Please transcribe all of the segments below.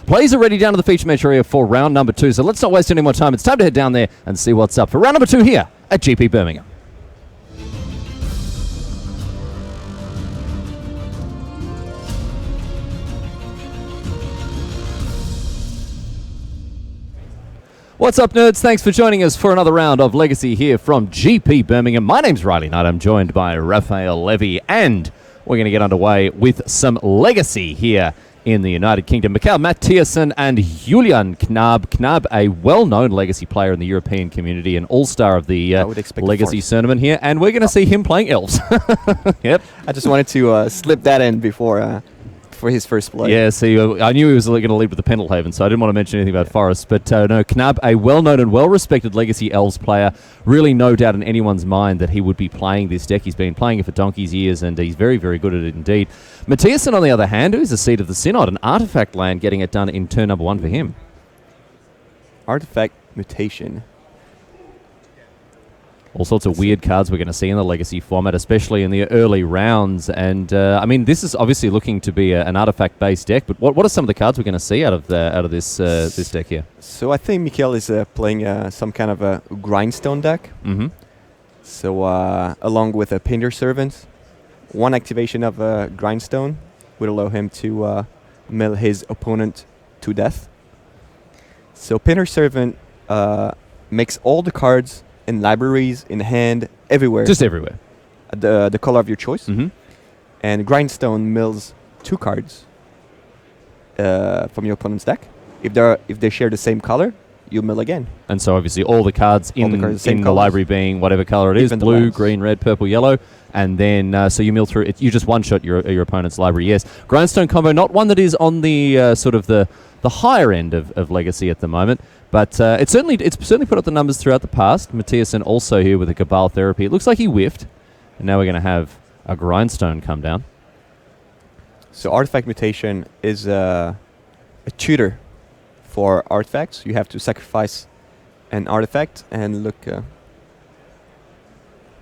Players are ready down to the feature match area for round number 2, so let's not waste any more time. It's time to head down there and see what's up for round number 2 here at GP Birmingham. What's up, nerds? Thanks for joining us for another round of Legacy here from GP Birmingham. My name's Riley Knight. I'm joined by Raphael Levy, and we're going to get underway with some Legacy here in the United Kingdom. Mikhail Mathiasen and Julian Knab. Knab, a well-known Legacy player in the European community, an all-star of the Legacy tournament here, and we're going to see him playing Elves. Yep. I just wanted to slip that in before for his first play. Yeah, see, I knew he was going to lead with the Pendlehaven, so I didn't want to mention anything about Forest. But no, Knab, a well-known and well-respected Legacy Elves player, really no doubt in anyone's mind that he would be playing this deck. He's been playing it for donkey's years, and he's very, very good at it indeed. Mathiasen, on the other hand, who is a Seed of the Synod, an artifact land, getting it done in turn number 1 for him. Artifact Mutation. All sorts of weird cards we're going to see in the Legacy format, especially in the early rounds. And, I mean, this is obviously looking to be an artifact-based deck, but what are some of the cards we're going to see out of this this deck here? So I think Mikhail is playing some kind of a grindstone deck. Mm-hmm. So along with a Painter Servant, one activation of a grindstone would allow him to mill his opponent to death. So Painter Servant makes all the cards in libraries, in hand, everywhere. Just everywhere. The color of your choice. Mm-hmm. And Grindstone mills 2 cards from your opponent's deck. If they share the same color, you mill again. And so obviously all the cards in the library being whatever color it is, Even blue, green, red, purple, yellow, and then so you mill through it. You just one-shot your opponent's library, yes. Grindstone combo, not one that is on the sort of the higher end of Legacy at the moment, but it's certainly put up the numbers throughout the past. Mathiasen also here with a Cabal Therapy. It looks like he whiffed, and now we're going to have a Grindstone come down. So Artifact Mutation is a tutor for artifacts. You have to sacrifice an artifact and look... no,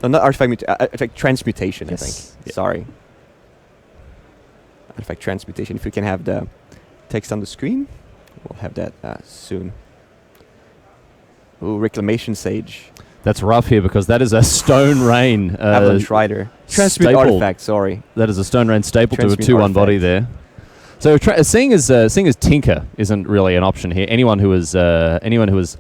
not artifact transmutation, yes. I think. Yeah. Sorry. Artifact transmutation. If we can have the text on the screen, we'll have that soon. Ooh, Reclamation Sage. That's rough here because that is a Stone Rain. Avalanche Rider. Transmute artifact, sorry. That is a Stone Rain staple to a Transmute 2/1 body there. So seeing as Tinker isn't really an option here, anyone who has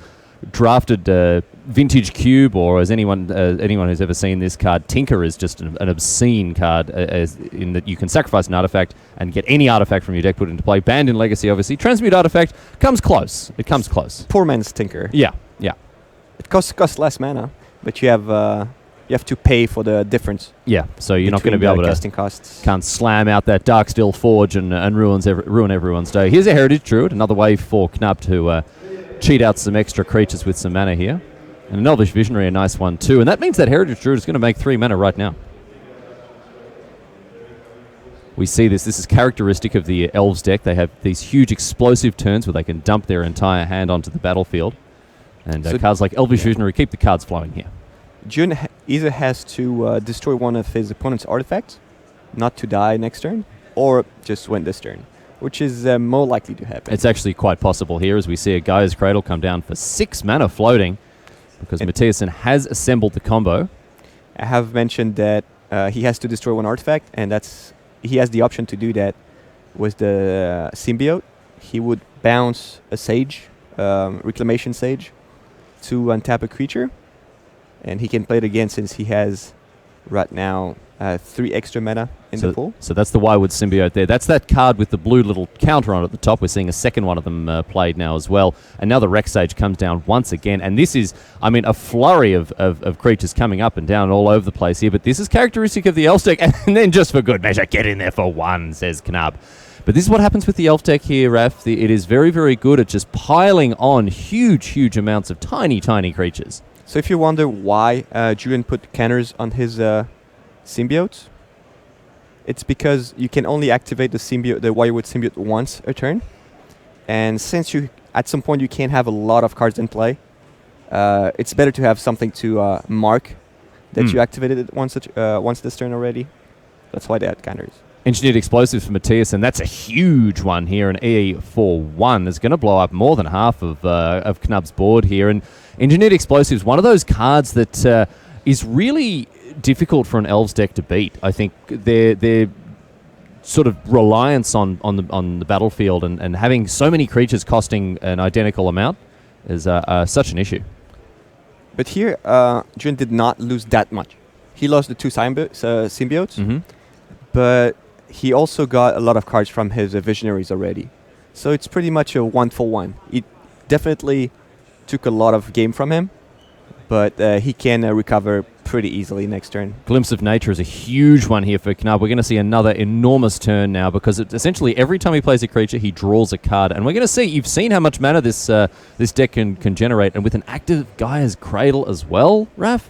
drafted Vintage Cube, or as anyone who's ever seen this card, Tinker is just an obscene card, as in that you can sacrifice an artifact and get any artifact from your deck put into play. Banned in Legacy, obviously. Transmute artifact comes close. It comes close. Poor man's Tinker. Yeah. It costs less mana, but you have to pay for the difference. Yeah, so you're not going to be able to casting costs. Can't slam out that Darksteel Forge and ruin everyone's day. Here's a Heritage Druid, another way for Knab to cheat out some extra creatures with some mana here. And an Elvish Visionary, a nice one too. And that means that Heritage Druid is going to make 3 mana right now. We see this. This is characteristic of the Elves deck. They have these huge explosive turns where they can dump their entire hand onto the battlefield. And So cards like Elvish Visionary keep the cards flowing here. Jun either has to destroy one of his opponent's artifacts, not to die next turn, or just win this turn, which is more likely to happen. It's actually quite possible here as we see a Gaia's Cradle come down for 6 mana floating because Mathiasen has assembled the combo. I have mentioned that he has to destroy one artifact, and he has the option to do that with the Symbiote. He would bounce a Sage, Reclamation Sage, to untap a creature, and he can play it again since he has right now 3 extra mana in the pool. So that's the Wirewood Symbiote there. That's that card with the blue little counter on it at the top. We're seeing a second one of them played now as well. And now the Rex Sage comes down once again. And this is, I mean, a flurry of creatures coming up and down all over the place here. But this is characteristic of the Elf deck. And then just for good measure, get in there for 1, says Knab. But this is what happens with the Elf deck here, Raph. It is very, very good at just piling on huge, huge amounts of tiny, tiny creatures. So if you wonder why Julian put counters on his symbiotes, it's because you can only activate the Wirewood Symbiote once a turn. And since at some point you can't have a lot of cards in play, it's better to have something to mark that you activated it once this turn already. That's why they had counters. Engineered explosives for Matthias, and that's a huge one here. An E41 is going to blow up more than half of Knub's board here. And engineered explosives, one of those cards that is really difficult for an Elves deck to beat. I think their sort of reliance on the battlefield and having so many creatures costing an identical amount is such an issue. But here, Jun did not lose that much. He lost the 2 symbiotes, but he also got a lot of cards from his visionaries already. So it's pretty much a 1-for-1. It definitely took a lot of game from him, but he can recover pretty easily next turn. Glimpse of Nature is a huge one here for Knub. We're going to see another enormous turn now because essentially every time he plays a creature, he draws a card. And we're going to see, you've seen how much mana this deck can generate, and with an active Gaia's Cradle as well, Raph?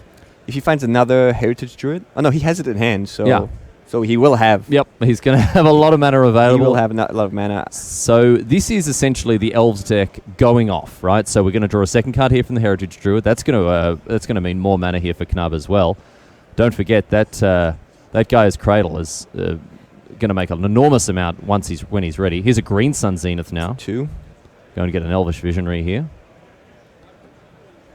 If he finds another Heritage Druid... Oh, no, he has it in hand, so... Yeah. So he will have... Yep, he's going to have a lot of mana available. He will have a lot of mana. So this is essentially the Elves deck going off, right? So we're going to draw a second card here from the Heritage Druid. That's going to mean more mana here for Knub as well. Don't forget that Gaia's Cradle is going to make an enormous amount when he's ready. Here's a Green Sun Zenith now. 2. Going to get an Elvish Visionary here.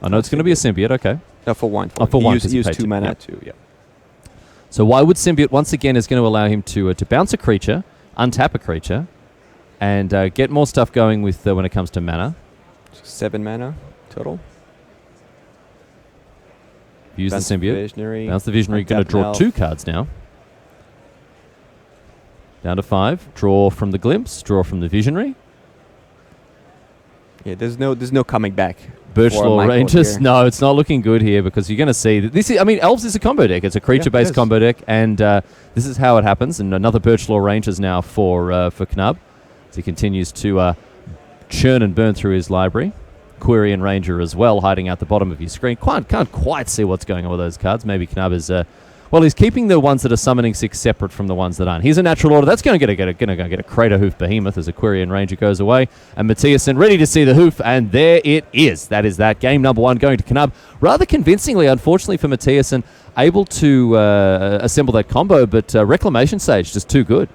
I know it's going to be a Symbiote, okay. No, for 1. For 1. Use 2 mana too, yeah. So Wirewood Symbiote, once again, is going to allow him to bounce a creature, untap a creature, and get more stuff going with when it comes to mana. 7 mana total. Use Bounce the Symbiote. Visionary. Bounce the Visionary. Going to draw 2 cards now. Down to 5. Draw from the Glimpse. Draw from the Visionary. Yeah, there's no coming back. Birchlaw Rangers. No, it's not looking good here because you're going to see that this is. I mean, Elves is a combo deck. It's a creature-based combo deck, and this is how it happens. And another Birchlaw Rangers now for Knub, as he continues to churn and burn through his library. Quirion Ranger as well, hiding out the bottom of your screen. Can't quite see what's going on with those cards. Maybe Knub is. Well, he's keeping the ones that are summoning 6 separate from the ones that aren't. Here's a Natural Order. That's going to get a Crater Hoof Behemoth as a Quirion Ranger goes away. And Matthiasen ready to see the hoof, and there it is. That is that. Game number 1 going to Knub. Rather convincingly, unfortunately for Matthiasen, able to assemble that combo, but Reclamation Sage just too good.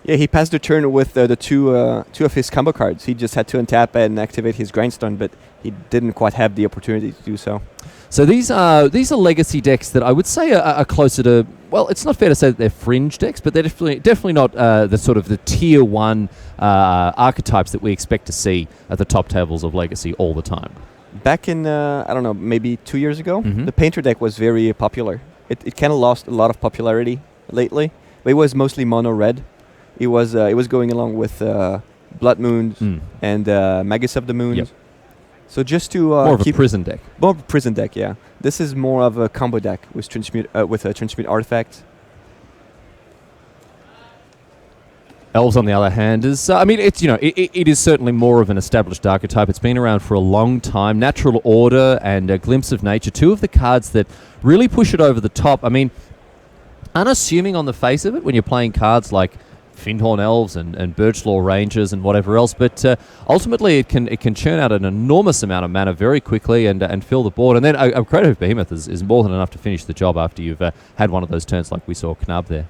Yeah, he passed the turn with the two of his combo cards. He just had to untap and activate his Grindstone, but he didn't quite have the opportunity to do so. So these are legacy decks that I would say are closer to, well, it's not fair to say that they're fringe decks, but they're definitely not the sort of the tier 1 archetypes that we expect to see at the top tables of Legacy all the time. Back in, I don't know, maybe 2 years ago, the Painter deck was very popular. It kind of lost a lot of popularity lately, but it was mostly mono red. It was going along with Blood Moons and Magus of the Moons. Yep. So just to more of a prison deck. More of a prison deck, yeah. This is more of a combo deck with a Transmute artifact. Elves, on the other hand, is I mean, it's it is certainly more of an established archetype. It's been around for a long time. Natural Order and a Glimpse of Nature, 2 of the cards that really push it over the top. I mean, unassuming on the face of it when you're playing cards like Findhorn Elves and Birchlaw Rangers and whatever else, but ultimately it can churn out an enormous amount of mana very quickly and fill the board. And then a Crater Hoof Behemoth is more than enough to finish the job after you've had one of those turns like we saw Knub there.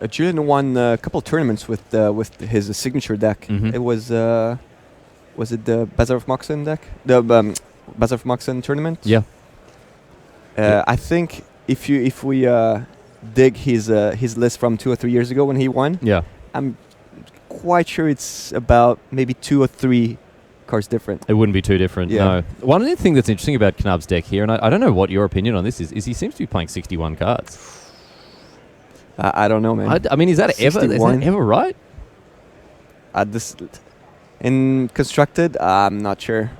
Julian won a couple of tournaments with his signature deck. It was it the Bazaar of Moxen deck? The Bazaar of Moxen tournament? Yeah. I think if we dig his list from 2 or 3 years ago when he won. Yeah. I'm quite sure it's about maybe 2 or 3 cards different. It wouldn't be too different, no. One of the things that's interesting about Knub's deck here, and I don't know what your opinion on this is he seems to be playing 61 cards. I don't know, man. I mean, is that ever right? In Constructed, I'm not sure.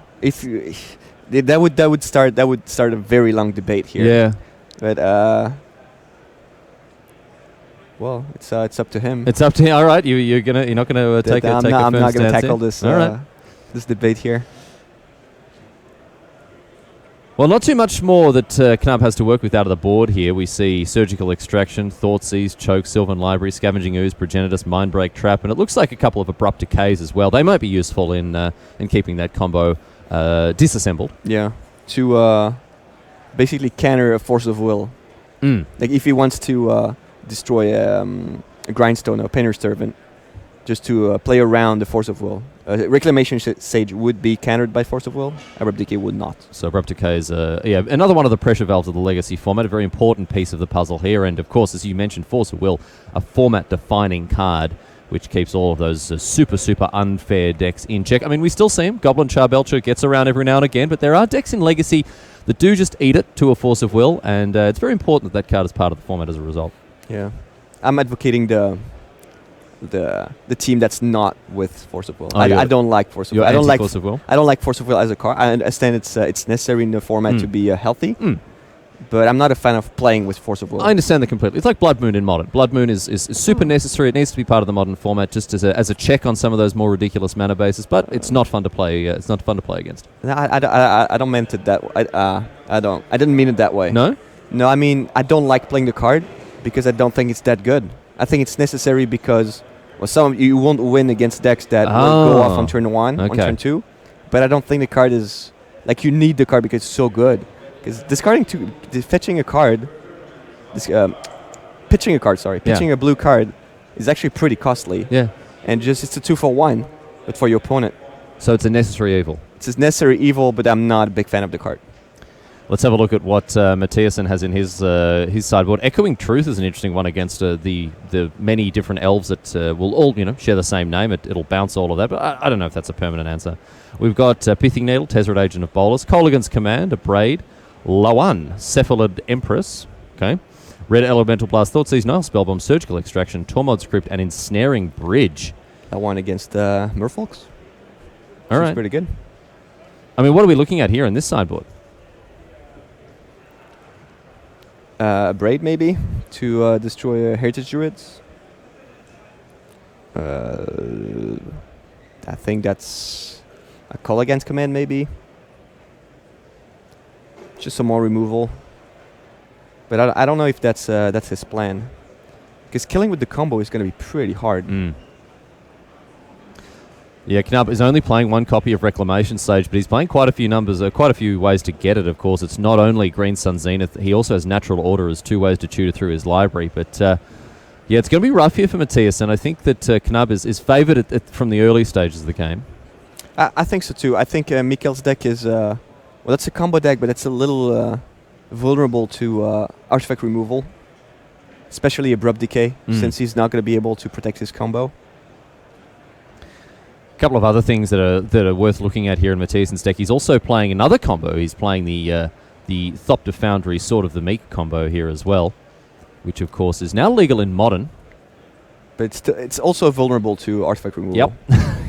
That would start a very long debate here. Yeah. But well, it's up to him. It's up to him. All right, you're not gonna take a firm I'm not gonna stance tackle here? this debate here. Well, not too much more that Knub has to work with out of the board here. We see Surgical Extraction, Thoughtseized, Choke, Sylvan Library, Scavenging Ooze, Progenitus, Mindbreak, Trap, and it looks like a couple of Abrupt Decays as well. They might be useful in keeping that combo disassembled. Yeah, to basically counter a Force of Will. Like if he wants to destroy grindstone or painter's servant, just to play around the force of will. Reclamation Sage would be countered by force of will. Abrupt Decay would not. So Abrupt Decay is another one of the pressure valves of the Legacy format, a very important piece of the puzzle here. And of course, as you mentioned, Force of Will, a format-defining card, which keeps all of those super unfair decks in check. I mean, we still see them. Goblin Charbelcher gets around every now and again, but there are decks in Legacy that do just eat it to a Force of Will, and it's very important that card is part of the format as a result. Yeah. I'm advocating the team that's not with Force of Will. I don't like Force of Will. I don't like Force of Will. I don't like Force of Will as a card. I understand it's necessary in the format to be healthy, but I'm not a fan of playing with Force of Will. I understand that completely. It's like Blood Moon in Modern. Blood Moon is super necessary. It needs to be part of the Modern format just as a check on some of those more ridiculous mana bases, but it's not fun to play. It's not fun to play against. No, I don't mean it that way. I didn't mean it that way. No? No, I mean I don't like playing the card because I don't think it's that good. I think it's necessary because you won't win against decks that will go off on turn 1, on turn 2. But I don't think the card is like you need the card because it's so good. Because pitching a blue card is actually pretty costly. Yeah. And it's a 2-for-1, but for your opponent. So it's a necessary evil. It's a necessary evil, but I'm not a big fan of the card. Let's have a look at what Mathiasen has in his sideboard. Echoing Truth is an interesting one against the many different elves that will all share the same name. It'll bounce all of that, but I don't know if that's a permanent answer. We've got Pithing Needle, Tezzeret Agent of Bolas, Kolaghan's Command, a Braid, Lawan, Cephalid Empress, okay, Red Elemental Blast, Thoughtseize Nile, Spellbomb, Surgical Extraction, Tormod's Crypt, and Ensnaring Bridge. That one against Merfolks. All right, pretty good. I mean, what are we looking at here in this sideboard? Braid maybe to destroy Heritage Druids. I think that's a Kolaghan's Command maybe. Just some more removal. But I don't know if that's his plan. Because killing with the combo is going to be pretty hard. Yeah, Knapp is only playing one copy of Reclamation Sage, but he's playing quite a few numbers, quite a few ways to get it, of course. It's not only Green Sun Zenith, he also has Natural Order as 2 ways to tutor through his library. But, it's going to be rough here for Matthias, and I think that Knapp is favoured from the early stages of the game. I think so, too. I think Mikkel's deck is... that's a combo deck, but it's a little vulnerable to artifact removal, especially Abrupt Decay, since he's not going to be able to protect his combo. A couple of other things that are worth looking at here in Matthiasen's deck. He's also playing another combo. He's playing the Thopter Foundry Sword of the Meek combo here as well, which of course is now legal in Modern. But it's also vulnerable to artifact removal. Yep,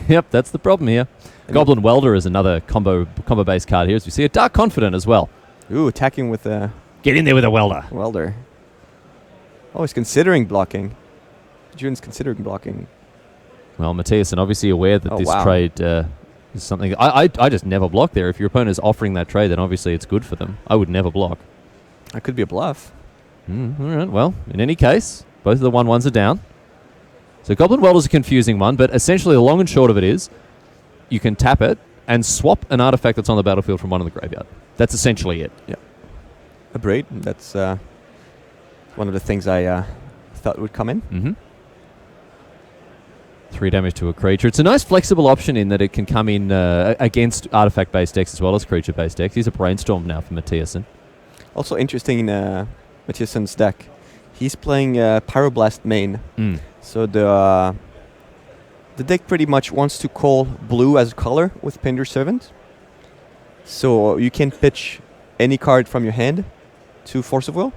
yep, that's the problem here. And Goblin Welder is another combo-based card here, as we see. A Dark Confidant as well. Ooh, attacking with a... Get in there with a Welder. Welder. Oh, he's considering blocking. June's considering blocking. Well, Matthiasen obviously aware that this trade is something... I just never block there. If your opponent is offering that trade, then obviously it's good for them. I would never block. That could be a bluff. All right, well, in any case, both of the 1/1s are down. So Goblin Welder is a confusing one, but essentially the long and short of it is you can tap it and swap an artifact that's on the battlefield from one in the graveyard. That's essentially it. Yeah. A Braid. That's one of the things I thought would come in. Mm-hmm. 3 damage to a creature. It's a nice flexible option in that it can come in against artifact-based decks as well as creature-based decks. He's a Brainstorm now for Matthiasen. Also interesting in Matthiasen's deck, he's playing Pyroblast main. So the deck pretty much wants to call blue as a color with Painter's Servant. So you can pitch any card from your hand to Force of Will.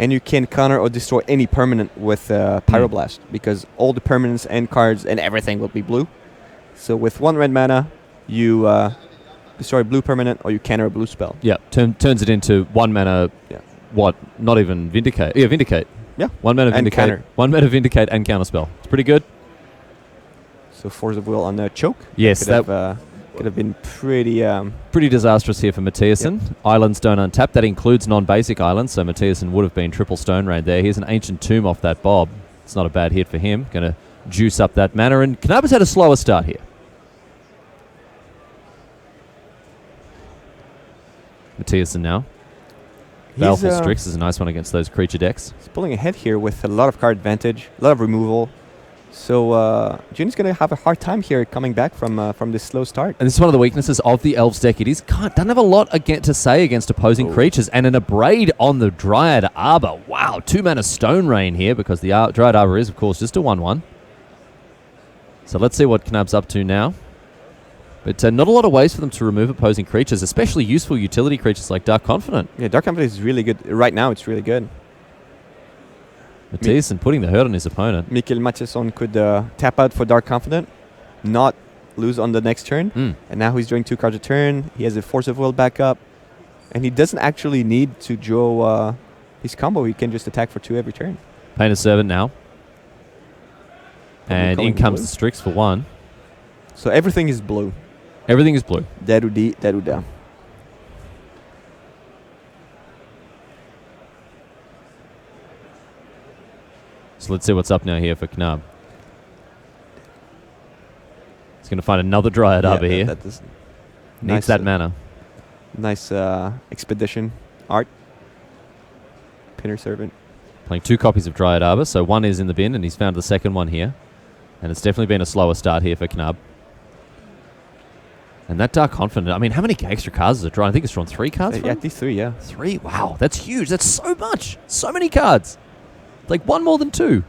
And you can counter or destroy any permanent with Pyroblast, because all the permanents and cards and everything will be blue. So with 1 red mana, you destroy a blue permanent or you counter a blue spell. Yeah, turns it into 1 mana, what, not even Vindicate. Yeah, Vindicate. Yeah. 1 mana Vindicate. 1 mana Vindicate and Counterspell. It's pretty good. So Force of Will on the choke. Yes, could have been pretty disastrous here for Matthiasen. Yep. Islands don't untap. That includes non-basic islands, so Matthiasen would have been triple Stone Raid there. Here's an Ancient Tomb off that Bob. It's not a bad hit for him. Going to juice up that mana, and Knapp has had a slower start here. Matthiasen now. Baleful Strix is a nice one against those creature decks. He's pulling ahead here with a lot of card advantage, a lot of removal. So June's going to have a hard time here coming back from this slow start. And this is one of the weaknesses of the Elves deck. It doesn't have a lot to say against opposing creatures. And an Abrade on the Dryad Arbor. Wow, 2-mana Stone Rain here because the Dryad Arbor is, of course, just a 1/1. So let's see what Knab's up to now. But not a lot of ways for them to remove opposing creatures, especially useful utility creatures like Dark Confidant. Yeah, Dark Confidant is really good. Right now, it's really good. Matthiasson putting the hurt on his opponent. Mikkel Matthiasson could tap out for Dark Confidant, not lose on the next turn. And now he's drawing 2 cards a turn. He has a Force of Will back up. And he doesn't actually need to draw his combo. He can just attack for 2 every turn. Pain of Servant now. And in comes the Strix for 1. So everything is blue. Everything is blue. Daruda. So let's see what's up now here for Knab. He's going to find another Dryad Arbor here. Needs nice, that mana. Nice Expedition art. Pinner Servant. Playing 2 copies of Dryad Arbor, so 1 is in the bin, and he's found the second one here. And it's definitely been a slower start here for Knab. And that Dark Confidant, I mean, how many extra cards is it drawn? I think it's drawn 3 cards. Yeah, at least 3, yeah. 3? Wow, that's huge. That's so much. So many cards. Like 1 more than 2.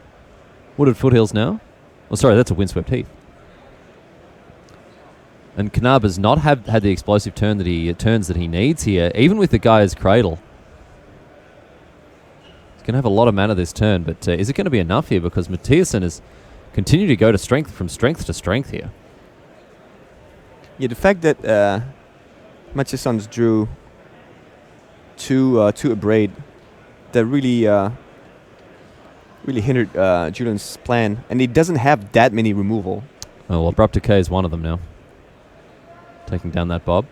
Wooded Foothills now. Oh, sorry, that's a Windswept Heath. And Knab has not had the explosive turns that he needs here, even with the Gaia's Cradle. He's going to have a lot of mana this turn, but is it going to be enough here? Because Matthiasson has continued to go from strength to strength here. Yeah, the fact that Matthiasson's drew two Abrade, that really hindered Julian's plan, and he doesn't have that many removal. Oh, well, Abrupt Decay is one of them now. Taking down that Bob.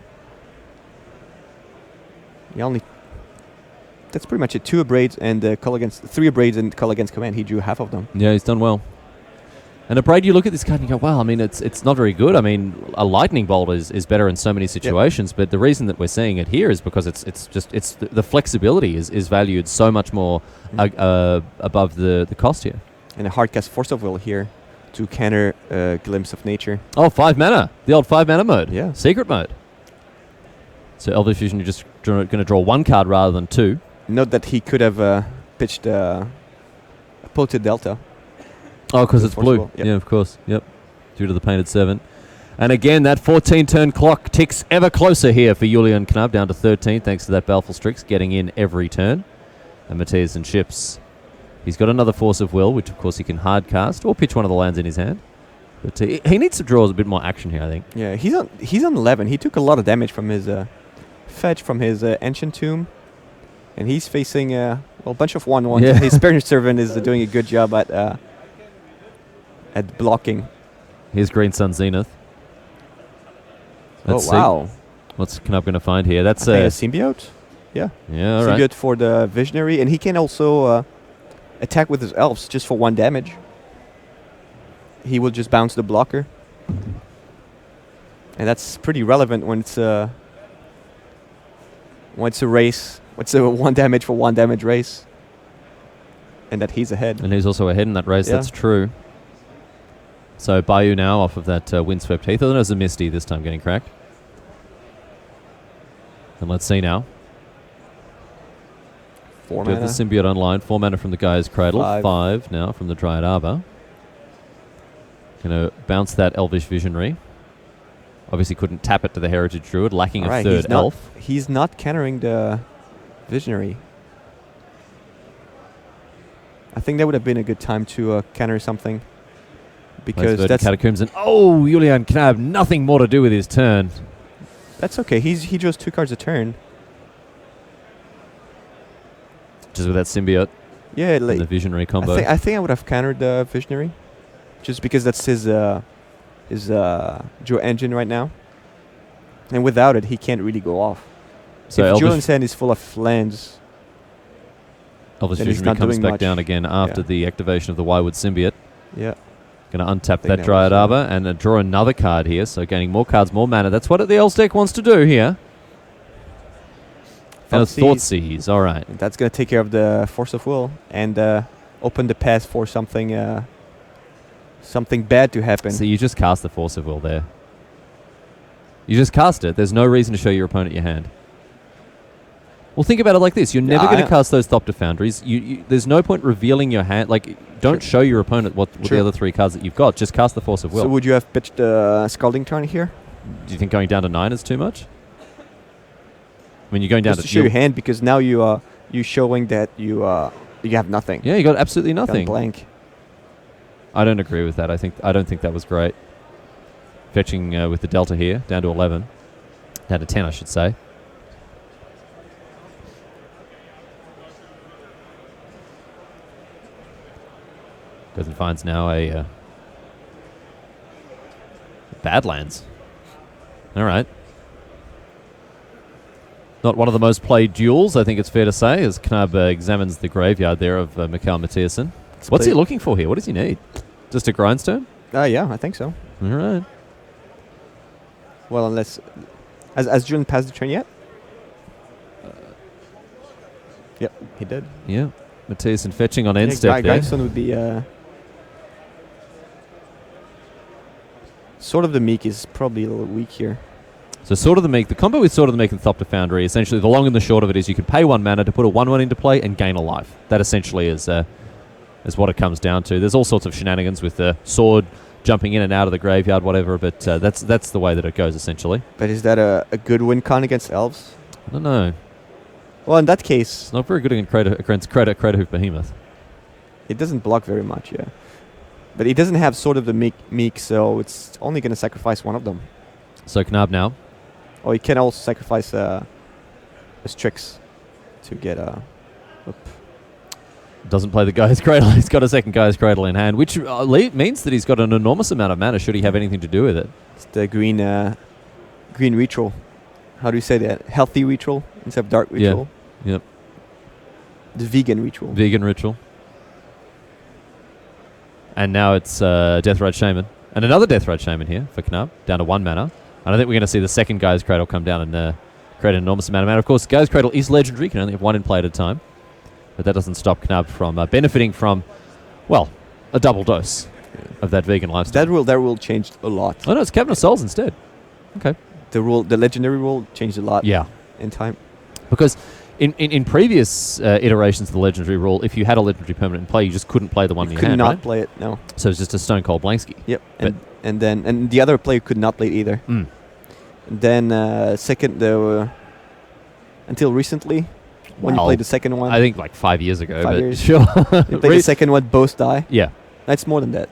That's pretty much it. 2 Abrades and 3 Abrades and Call Against Command. He drew half of them. Yeah, he's done well. And Abrade, you look at this card and you go, wow, I mean, it's not very good. I mean, a Lightning Bolt is better in so many situations, but the reason that we're seeing it here is because it's the flexibility is valued so much more above the cost here. And a hardcast Force of Will here to counter Glimpse of Nature. Oh, 5 mana. The old 5 mana mode. Yeah. Secret mode. So Elvish Vision, you're just going to draw 1 card rather than 2. Note that he could have pitched a Polted Delta. Oh, because it's blue. Yep. Yeah, of course. Yep. Due to the Painted Servant. And again, that 14-turn clock ticks ever closer here for Julian Knab, down to 13, thanks to that Baleful Strix getting in every turn. And Matthiasson ships. He's got another Force of Will, which of course he can hard cast or pitch one of the lands in his hand. But he needs to draw a bit more action here, I think. Yeah, he's on 11. He took a lot of damage from his fetch, from his Ancient Tomb. And he's facing a bunch of 1/1s. Yeah. His Spearner Servant is doing a good job at blocking. Here's Green Sun Zenith. Let's see. Wow. What's Knab going to find here? That's a Symbiote. Yeah. Yeah, all right. Symbiote for the Visionary. And he can also attack with his Elves just for 1 damage. He will just bounce the blocker. And that's pretty relevant when it's a race. What's a 1 damage for 1 damage race? And that he's ahead. And he's also ahead in that race, Yeah. that's true. So Bayou now off of that Windswept Heath. I think it was a Misty this time getting cracked. And let's see now. 4 We have mana. the Symbiote online. 4 mana from the Gaia's Cradle. 5. 5 now from the Dryad Arbor. Going to bounce that Elvish Visionary. Obviously couldn't tap it to the Heritage Druid, lacking a third elf. He's not countering the Visionary. I think that would have been a good time to counter something. Because that's Catacombs and Julian Knab, nothing more to do with his turn. That's okay. He draws 2 cards a turn. Just with that Symbiote Yeah, and the Visionary combo. I think I would have countered the Visionary, just because that's his draw engine right now. And without it, he can't really go off. So if Elvish Julian's hand is full of lands, Elvish then he's Visionary not comes doing back much. down again after the activation of the Wywood Symbiote. yeah. Going to untap think that that Dryad was, Arbor and draw another card here. So gaining more cards, more mana. That's what the Elves deck wants to do here. And a Thought Seize. Seize, all right. That's going to take care of the Force of Will and open the path for something something bad to happen. So you just cast the Force of Will there. You just cast it. There's no reason to show your opponent your hand. Well, think about it like this. You're never going to cast those Thopter Foundries. There's no point revealing your hand. Like, don't show your opponent what the other 3 cards that you've got. Just cast the Force of Will. So would you have pitched the Scalding Tarn here? Do you think going down to 9 is too much? I mean, you're going down Just to show your hand, because now you showing that you have nothing. Yeah, you got absolutely You got nothing. blank. I don't agree with that. I don't think that was great. Fetching with the Delta here, down to 11. Down to 10, I should say. Goes and finds now a Badlands. All right. Not one of the most played duels, I think it's fair to say, as Knab examines the graveyard there of Mikael Mathiasen. What's he looking for here? What does he need? Just a grindstone? Yeah, I think so. All right. Well, unless... Has Julian passed the turn yet? Yep, he did. Yeah. Mathiasen fetching on end step there. Grindstone would be... Sword of the Meek is probably a little weak here. So Sword of the Meek, the combo with Sword of the Meek and Thopter Foundry, essentially the long and the short of it is you can pay 1 mana to put a 1/1 into play and gain a life. That essentially is what it comes down to. There's all sorts of shenanigans with the sword jumping in and out of the graveyard, whatever, but that's the way that it goes essentially. But is that a good win con against Elves? I don't know. Well, in that case... It's not very good against Craterhoof Behemoth. It doesn't block very much, yeah. But he doesn't have Sword of the Meek, so it's only going to sacrifice one of them. So Knab now. Oh, he can also sacrifice his tricks to get Doesn't play the Gaia's Cradle. He's got a second Gaia's Cradle in hand, which means that he's got an enormous amount of mana should he have anything to do with it. It's the green ritual. How do you say that? Healthy ritual instead of dark ritual? Yeah. Yep. The vegan ritual. Vegan ritual. And now it's Deathrite Shaman. And another Deathrite Shaman here for Knab, down to 1 mana. And I think we're going to see the second Gaia's Cradle come down and create an enormous amount of mana. Of course, Gaia's Cradle is legendary. You can only have 1 in play at a time. But that doesn't stop Knab from benefiting from, well, a double dose of that vegan lifestyle. That rule changed a lot. Oh, no, it's Cavern of Souls instead. Okay. The legendary rule changed a lot in time. Because in previous iterations of the legendary rule, if you had a legendary permanent in play, you just couldn't play the one in your hand, could not right? play it, no. So it's just a Stone Cold Blankski. Yep. And the other player could not play it either. Mm. And then until recently, when you played the second one. I think like 5 years ago. 5 but years. Sure. You played the second one, both die. Yeah. That's more than that.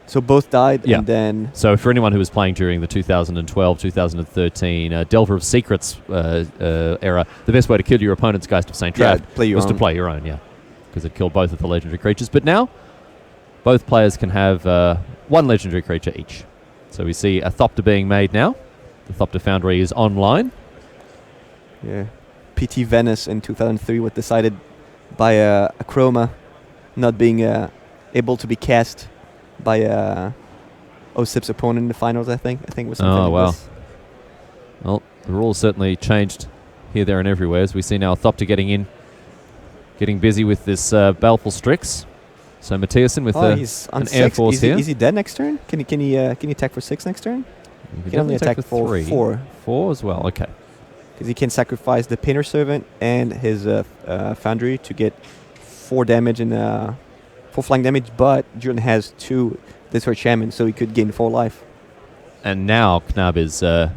So both died, and then... So for anyone who was playing during the 2012, 2013 Delver of Secrets era, the best way to kill your opponent's Geist of St. Trav was to play your own, because it killed both of the legendary creatures. But now, both players can have 1 legendary creature each. So we see a Thopter being made now. The Thopter Foundry is online. Yeah. PT Venice in 2003 was decided by a Chroma not being able to be cast by OSIP's opponent in the finals, I think. It was something like this. Well, the rules certainly changed here, there, and everywhere. As we see now Thopter getting busy with this Baleful Strix. So Mathiasen with an Air Force here. Is he dead next turn? Can he attack for 6 next turn? He can only attack for 3. 4. 4 as well, okay. Because he can sacrifice the Painter Servant and his Foundry to get 4 damage and 4 flying damage, but Julian has 2 Deathrite Shaman, so he could gain 4 life. And now Knab is going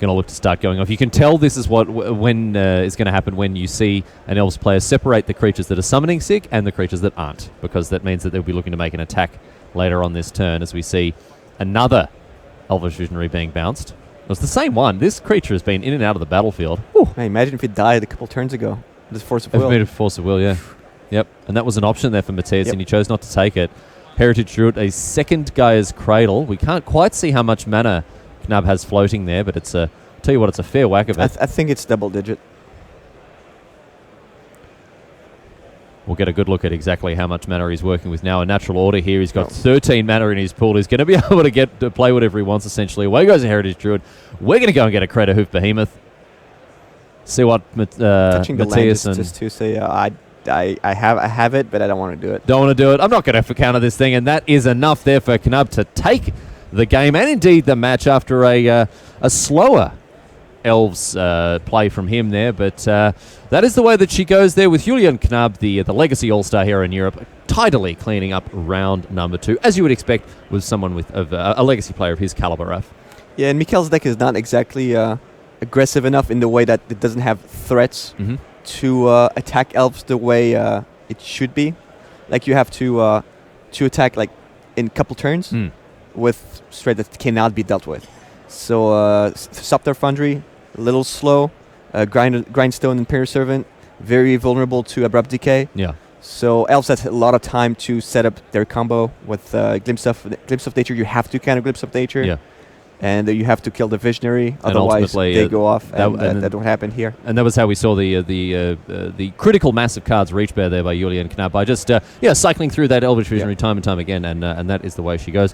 to look to start going off. You can tell this is what when is going to happen when you see an Elves player separate the creatures that are summoning sick and the creatures that aren't, because that means that they'll be looking to make an attack later on this turn as we see another Elvish Visionary being bounced. It was the same one. This creature has been in and out of the battlefield. Hey, imagine if it died a couple turns ago. This Force of Will. Made a Force of Will, yeah. Yep. And that was an option there for Mathiasen. He chose not to take it. Heritage Druid, a second Gaia's Cradle. We can't quite see how much mana Knab has floating there, but it's a... Tell you what, it's a fair whack of it. I think it's double digit. We'll get a good look at exactly how much mana he's working with now. In natural order here, he's got 13 mana in his pool. He's going to be able to get to play whatever he wants, essentially. Away goes a Heritage Druid. We're going to go and get a Craterhoof Behemoth. see what Touching the land Matthias is just to say, I have it, but I don't want to do it. don't want to do it. I'm not going to counter this thing, and that is enough there for Knub to take the game and indeed the match after a slower Elves play from him there. But that is the way that she goes there with Julian Knub, the legacy all-star here in Europe, tidily cleaning up round number 2, as you would expect with someone with a legacy player of his caliber, Raf. Yeah, and Mikkel's deck is not exactly aggressive enough in the way that it doesn't have threats to attack Elves the way it should be. Like you have to attack like in a couple turns with threat that cannot be dealt with. So Scepter Foundry, a little slow. Grindstone and Imperial Servant, very vulnerable to Abrupt Decay. Yeah. So Elves has a lot of time to set up their combo with Glimpse of Nature. You have to counter Glimpse of Nature. Yeah. And you have to kill the Visionary, And otherwise ultimately, they go off, and and that don't happen here. And that was how we saw the critical mass of cards reach bear there by Julian Knab by just cycling through that Elvish Visionary time and time again, and that is the way she goes.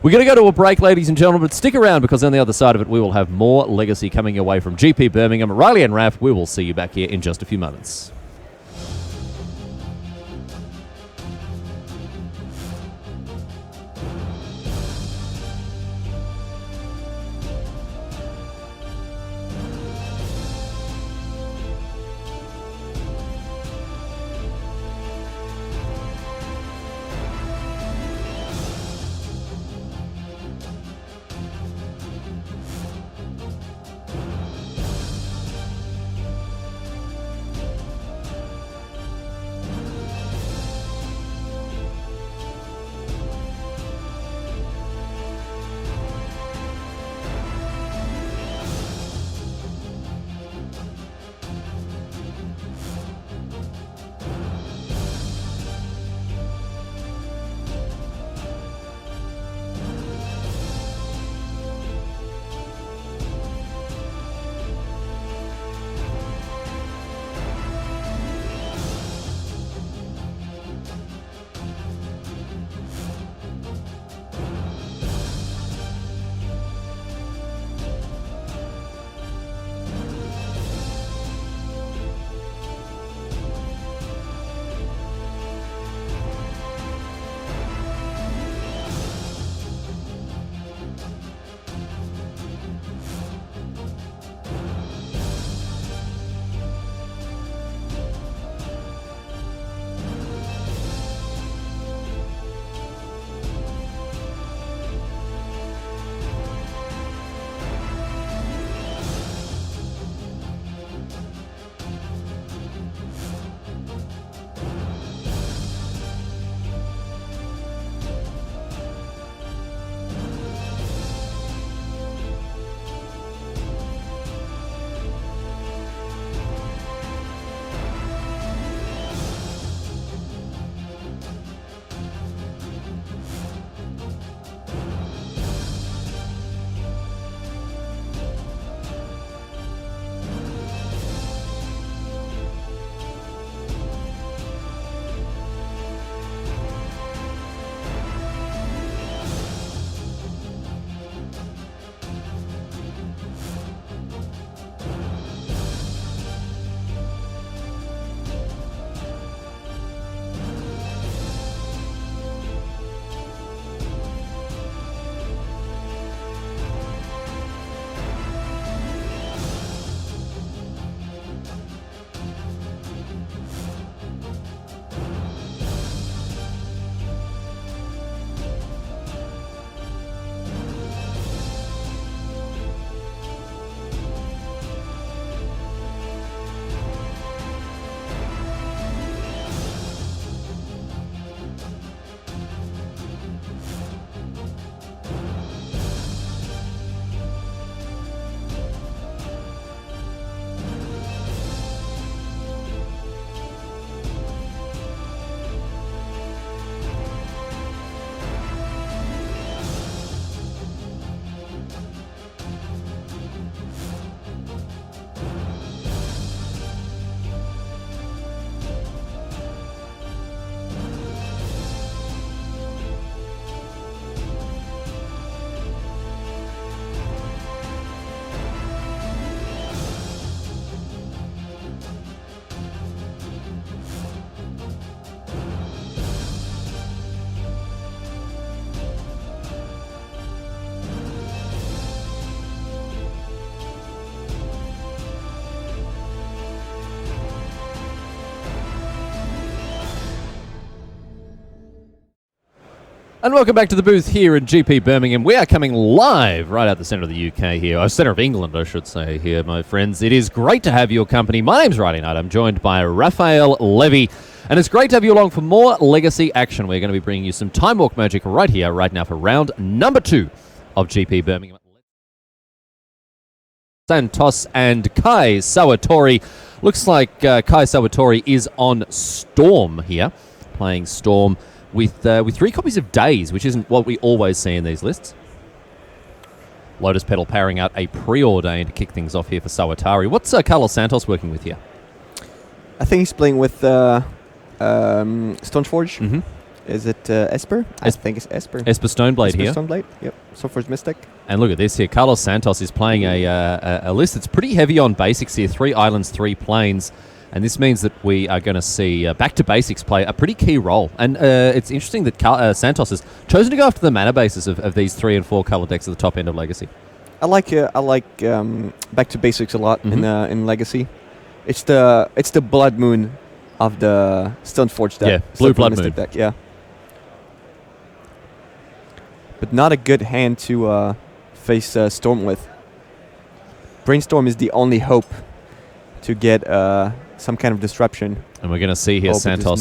We're going to go to a break, ladies and gentlemen, but stick around because on the other side of it we will have more Legacy coming your way from GP Birmingham. Riley and Raf, we will see you back here in just a few moments. And welcome back to the booth here in GP Birmingham. We are coming live right out the centre of the UK here, or centre of England, I should say here, my friends. It is great to have your company. My name's Riley Knight. I'm joined by Raphael Levy, and it's great to have you along for more Legacy action. We're going to be bringing you some Time Walk magic right here, right now for round number 2 of GP Birmingham. Santos and Kai Sawatori. Looks like Kai Sawatori is on Storm here, playing Storm with 3 copies of Daze, which isn't what we always see in these lists. Lotus Petal powering out a preordained to kick things off here for Sawatari. What's Carlos Santos working with here? I think he's playing with Stoneforge. Mm-hmm. Is it Esper? I think it's Esper. Esper Stoneblade here. Stoneblade, yep. Stoneforge Mystic. And look at this here. Carlos Santos is playing a list that's pretty heavy on basics here. 3 islands, 3 plains. And this means that we are going to see Back to Basics play a pretty key role. And it's interesting that Santos has chosen to go after the mana basis of these 3 and 4 color decks at the top end of Legacy. I like Back to Basics a lot in Legacy. It's the Blood Moon of the Stoneforge deck. Yeah, Blue Blood Moon deck. Yeah, but not a good hand to face Storm with. Brainstorm is the only hope to get some kind of disruption. And we're going to see here Santos.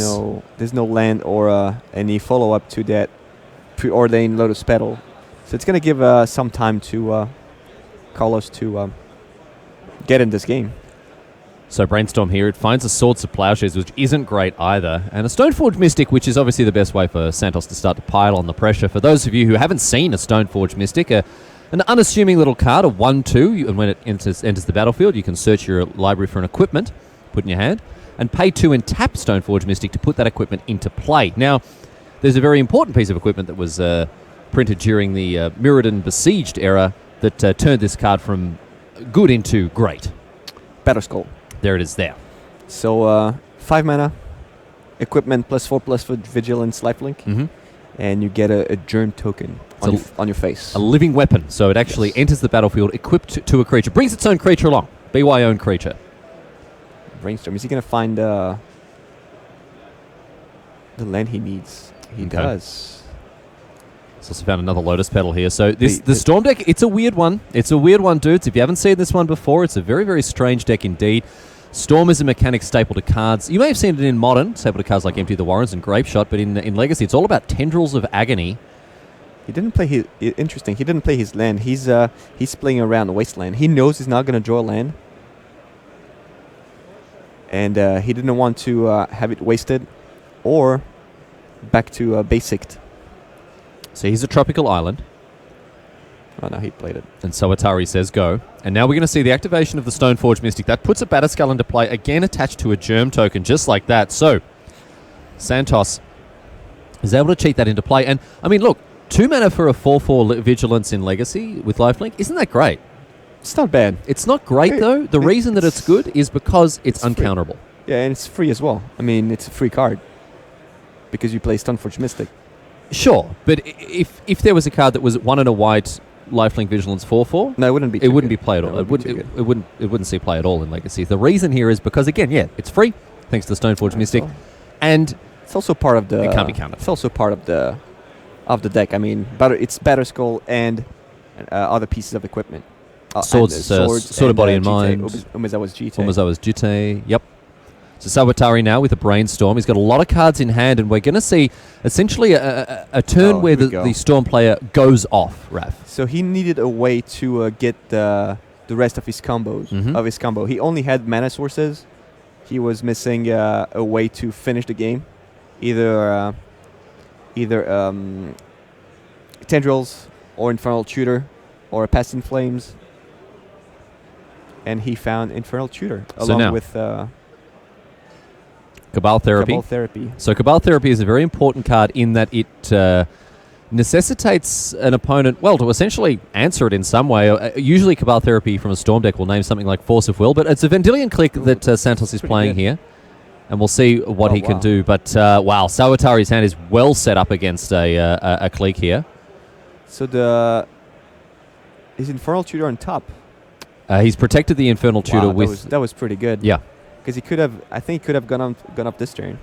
There's no land or any follow-up to that preordained Lotus Petal. So it's going to give some time to Carlos to get in this game. So Brainstorm here, it finds a Swords of Plowshares, which isn't great either, and a Stoneforge Mystic, which is obviously the best way for Santos to start to pile on the pressure. For those of you who haven't seen a Stoneforge Mystic, an unassuming little card, a 1/2, and when it enters the battlefield, you can search your library for an equipment, put in your hand, and pay 2 and tap Stoneforge Mystic to put that equipment into play. Now, there's a very important piece of equipment that was printed during the Mirrodin Besieged era that turned this card from good into great. Batterskull. There it is there. So 5 mana, equipment +4/+4 vigilance lifelink, and you get a germ token on your face. A living weapon, so it actually enters the battlefield equipped to a creature. Brings its own creature along. BY own creature. Brainstorm. Is he going to find the land he needs? He does. He's also found another Lotus Petal here. So the Storm deck, it's a weird one. It's a weird one, dudes. If you haven't seen this one before, it's a very, very strange deck indeed. Storm is a mechanic staple to cards. You may have seen it in Modern, staple to cards like Empty the Warrens and Grape Shot, but in Legacy, it's all about Tendrils of Agony. He didn't play his... Interesting. He didn't play his land. He's playing around the Wasteland. He knows he's not going to draw land. And he didn't want to have it wasted or back to basic. So he's a tropical island. Oh, no, he played it. And so Atari says go. And now we're going to see the activation of the Stoneforge Mystic. That puts a Batterskull into play, again attached to a Germ token, just like that. So Santos is able to cheat that into play. And, I mean, look, 2 mana for a 4/4 Vigilance in Legacy with lifelink. Isn't that great? It's not bad. It's not great, though. The reason that it's good is because it's uncounterable. Free. Yeah, and it's free as well. I mean, it's a free card because you play Stoneforge Mystic. Sure, but if there was a card that was 1 and a white lifelink vigilance 4/4, no, it wouldn't be. It wouldn't be play at all. It wouldn't see play at all in Legacy. The reason here is because again, it's free thanks to the Stoneforge Mystic, and it's also part of the. It can't be countered. It's also part of the deck. I mean, it's Batterskull and other pieces of equipment. Swords, Sword of Body and Mind. Umezawa's Jite. Umezawa's Jite. Yep. So Sawatari now with a Brainstorm. He's got a lot of cards in hand, and we're going to see essentially a turn where the Storm player goes off, Raph. So he needed a way to get the rest of his combos, of his combo. He only had mana sources. He was missing a way to finish the game. Either Tendrils or Infernal Tutor or Past in Flames. And he found Infernal Tutor along with... Cabal Therapy. So Cabal Therapy is a very important card in that it necessitates an opponent, to essentially answer it in some way. Usually Cabal Therapy from a Storm deck will name something like Force of Will, but it's a Vendilion Click that Santos is playing here, and we'll see what he can do. But, Sawatari's hand is well set up against a Click here. So is Infernal Tutor on top? He's protected the Infernal Tutor with... That was pretty good. Yeah. Because he could have, I think he could have gone up this turn.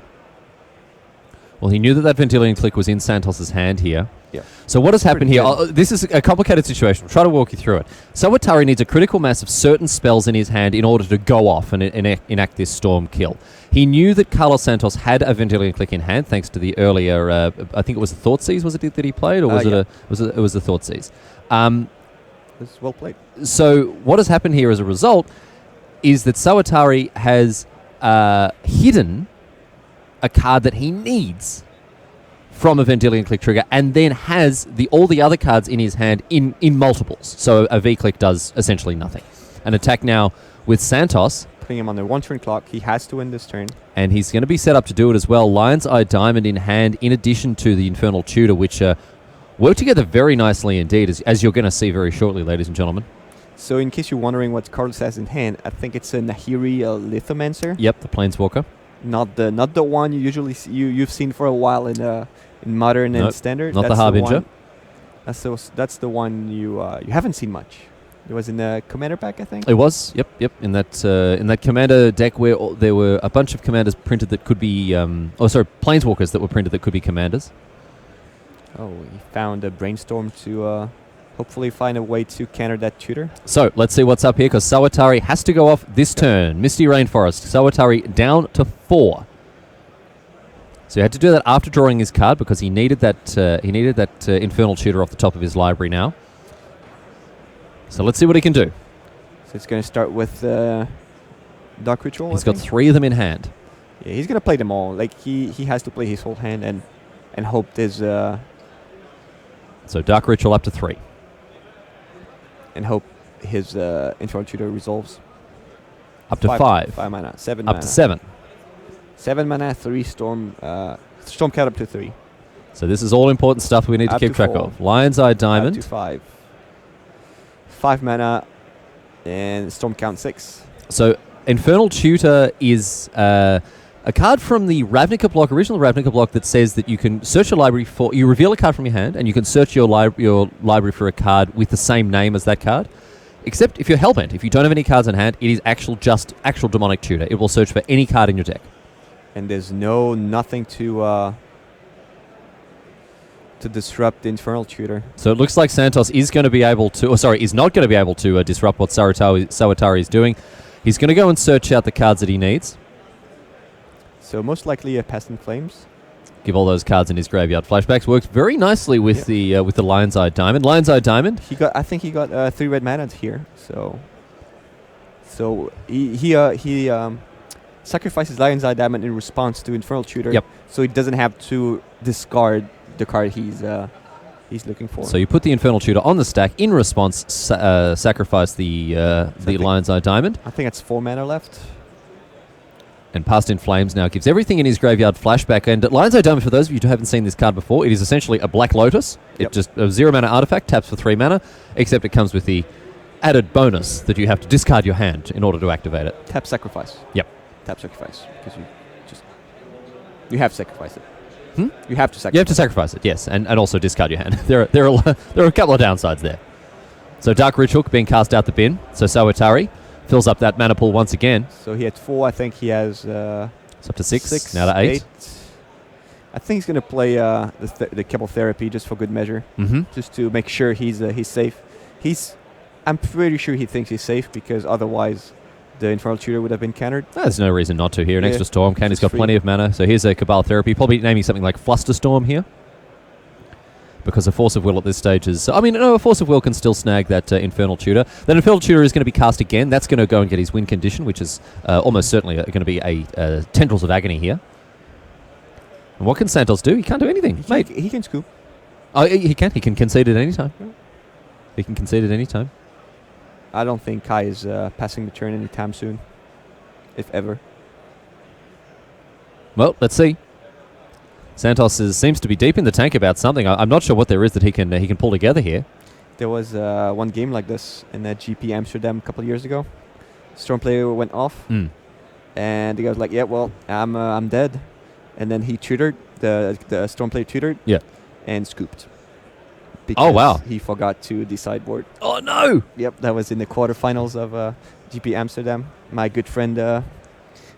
Well, he knew that Vendilion Click was in Santos's hand here. Yeah. So what has happened Pretty here? good. This is a complicated situation. I'll try to walk you through it. Sawatari needs a critical mass of certain spells in his hand in order to go off and enact this storm kill. He knew that Carlos Santos had a Vendilion Click in hand thanks to the earlier, I think it was the Thoughtseize, was it that he played? Or was it was the Thoughtseize? It's well played. So what has happened here as a result is that Sawatari has hidden a card that he needs from a Vendilion Click trigger, and then has all the other cards in his hand in multiples. So a V-Click does essentially nothing. An attack now with Santos. Putting him on the 1 turn clock. He has to win this turn. And he's going to be set up to do it as well. Lion's Eye Diamond in hand, in addition to the Infernal Tutor, which work together very nicely indeed, as you're going to see very shortly, ladies and gentlemen. So in case you're wondering what Carlos has in hand, I think it's a Nahiri Lithomancer. Yep, the Planeswalker. Not the one you usually you've seen for a while in Modern and Standard. Not That's the Harbinger. That's the one you haven't seen much. It was in the Commander pack, I think. It was, yep. In that Commander deck where there were a bunch of Commanders printed that could be, Planeswalkers that were printed that could be Commanders. Oh, he found a Brainstorm to hopefully find a way to counter that tutor. So let's see what's up here, because Sawatari has to go off this turn. Misty Rainforest. Sawatari down to 4. So he had to do that after drawing his card because he needed that. Infernal Tutor off the top of his library now. So let's see what he can do. So it's going to start with Dark Ritual. He's got 3 of them in hand. Yeah, he's going to play them all. Like he has to play his whole hand and hope there's So Dark Ritual up to 3. And hope his Infernal Tutor resolves. Up to 5. 5 mana. 7 up mana. to 7. 7 mana, 3 Storm. Storm count up to 3. So this is all important stuff we need to Up keep to track 4. of. Lion's Eye Diamond. Up to 5. 5 mana and Storm count 6. So Infernal Tutor is a card from the original Ravnica block that says that you can search your library for... You reveal a card from your hand, and you can search your library for a card with the same name as that card. Except if you're Hellbent, if you don't have any cards in hand, it is actual Demonic Tutor. It will search for any card in your deck. And there's nothing to disrupt the Infernal Tutor. So it looks like Santos is going to be able to... is not going to be able to disrupt what Sawatari is doing. He's going to go and search out the cards that he needs. So most likely a Pest in Flames. Give all those cards in his graveyard. Flashbacks works very nicely with the Lion's Eye Diamond. Lion's Eye Diamond. I think he got 3 red mana here. So he sacrifices Lion's Eye Diamond in response to Infernal Tutor. Yep. So he doesn't have to discard the card he's looking for. So you put the Infernal Tutor on the stack. In response, sacrifice the Lion's Eye Diamond. I think it's 4 mana left. And Past in Flames now gives everything in his graveyard flashback. And Lion's Eye Diamond, for those of you who haven't seen this card before, it is essentially a Black Lotus. Yep. It just a 0 mana artifact, taps for 3 mana, except it comes with the added bonus that you have to discard your hand in order to activate it. Tap Sacrifice. Yep. Tap Sacrifice. Because you have to sacrifice it. Hmm? You have to sacrifice it. You have to sacrifice it, yes, and also discard your hand. there are a couple of downsides there. So Dark Ritual being cast out the bin. So Sawatari fills up that mana pool once again. So he had 4. I think he has... It's up to 6, now to 8. I think he's going to play the Kibble Therapy just for good measure. Mm-hmm. Just to make sure he's safe. I'm pretty sure he thinks he's safe because otherwise the Infernal Tutor would have been countered. There's no reason not to here. An Yeah, extra Storm. Candy's got free. plenty of mana. So here's a Cabal Therapy. Probably naming something like Flusterstorm here. Because a Force of Will at this stage is... a Force of Will can still snag that Infernal Tutor. That Infernal Tutor is going to be cast again. That's going to go and get his win condition, which is almost certainly going to be a Tendrils of Agony here. And what can Santos do? He can't do anything. Mate. He can scoop. Oh, he can. He can concede at any time. He can concede at any time. I don't think Kai is passing the turn anytime soon. If ever. Well, let's see. Santos seems to be deep in the tank about something. I'm not sure what there is that he can pull together here. There was one game like this in the GP Amsterdam a couple of years ago. Stoneblade went off, and the guy was like, "Yeah, well, I'm dead," and then he tutored the Stoneblade tutored, and scooped. Oh wow! He forgot to the sideboard. Oh no! Yep, that was in the quarterfinals of GP Amsterdam. My good friend, I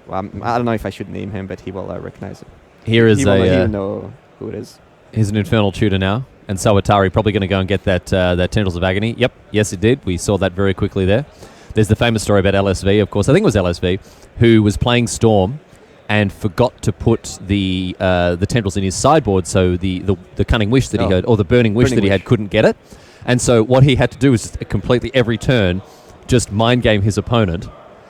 don't know if I should name him, but he will recognize it. Here is he won't even know who it is. Here's an Infernal Tutor now. And Sawatari probably going to go and get that Tendrils of Agony. Yep, yes it did. We saw that very quickly there. There's the famous story about LSV, of course. I think it was LSV, who was playing Storm and forgot to put the Tendrils in his sideboard, so the Cunning Wish that he had, or the Burning Wish that he had, couldn't get it. And so what he had to do was completely every turn just mind game his opponent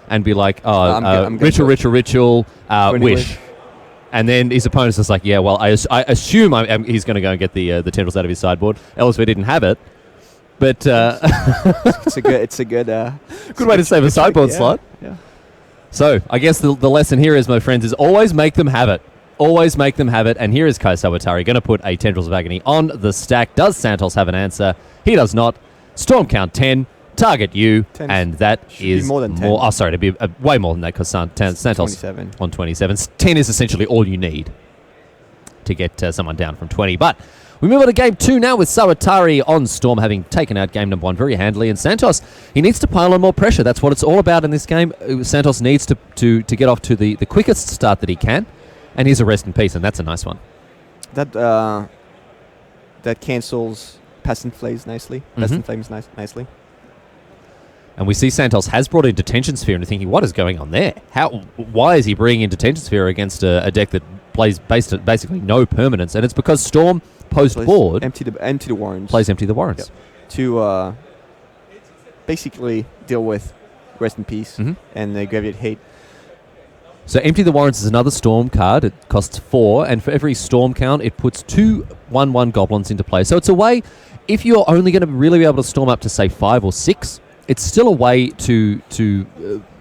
and be like, ritual, wish. And then his opponent's just like, yeah, well, I assume he's going to go and get the Tendrils out of his sideboard. LSV didn't have it. But it's a good way to save a sideboard slot. Yeah. So I guess the lesson here is, my friends, is always make them have it. Always make them have it. And here is Kai Sawatari going to put a Tendrils of Agony on the stack. Does Santos have an answer? He does not. Storm count 10. Target you. 10 and that is more than 10. Oh, sorry, to be way more than that, because Santos 27. On 27. 10 is essentially all you need to get someone down from 20. But we move on to game 2 now with Sawatari on Storm, having taken out game number 1 very handily. And Santos, he needs to pile on more pressure. That's what it's all about in this game. Santos needs to get off to the quickest start that he can. And here's a Rest in Peace, and that's a nice one. That cancels Peasant Flames nicely. Peasant Flames nicely. And we see Santos has brought in Detention Sphere, and you're thinking, what is going on there? Why is he bringing in Detention Sphere against a deck that plays basically no permanence? And it's because Storm post-board empty the warrens. Plays Empty the Warrens. Yep. To basically deal with Rest in Peace and the Graveyard Hate. So Empty the Warrens is another Storm card. It costs 4, and for every Storm count, it puts 2 1/1 goblins into play. So it's a way, if you're only going to really be able to Storm up to, say, 5 or 6, it's still a way to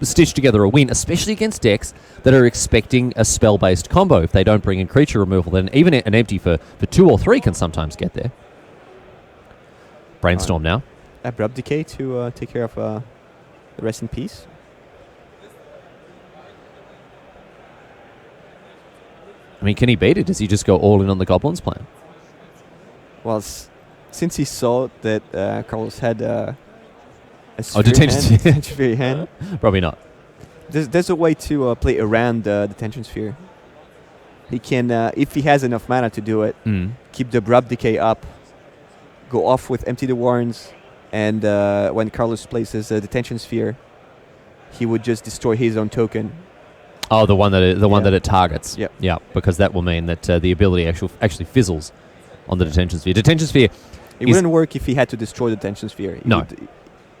stitch together a win, especially against decks that are expecting a spell-based combo. If they don't bring in creature removal, then even an empty for 2 or 3 can sometimes get there. Brainstorm now. Abrupt Decay to take care of the Rest in Peace. I mean, can he beat it? Does he just go all in on the Goblins plan? Well, since he saw that Carlos had Detention Sphere hand. Probably not. There's a way to play around the Detention Sphere. He can, if he has enough mana to do it, keep the Abrupt Decay up, go off with Empty the Warrens, and when Carlos places a Detention Sphere, he would just destroy his own token. Oh, the one that it targets. Yep. Yeah, because that will mean that the ability actually fizzles on the Detention Sphere. Detention Sphere. It wouldn't work if he had to destroy the Detention Sphere.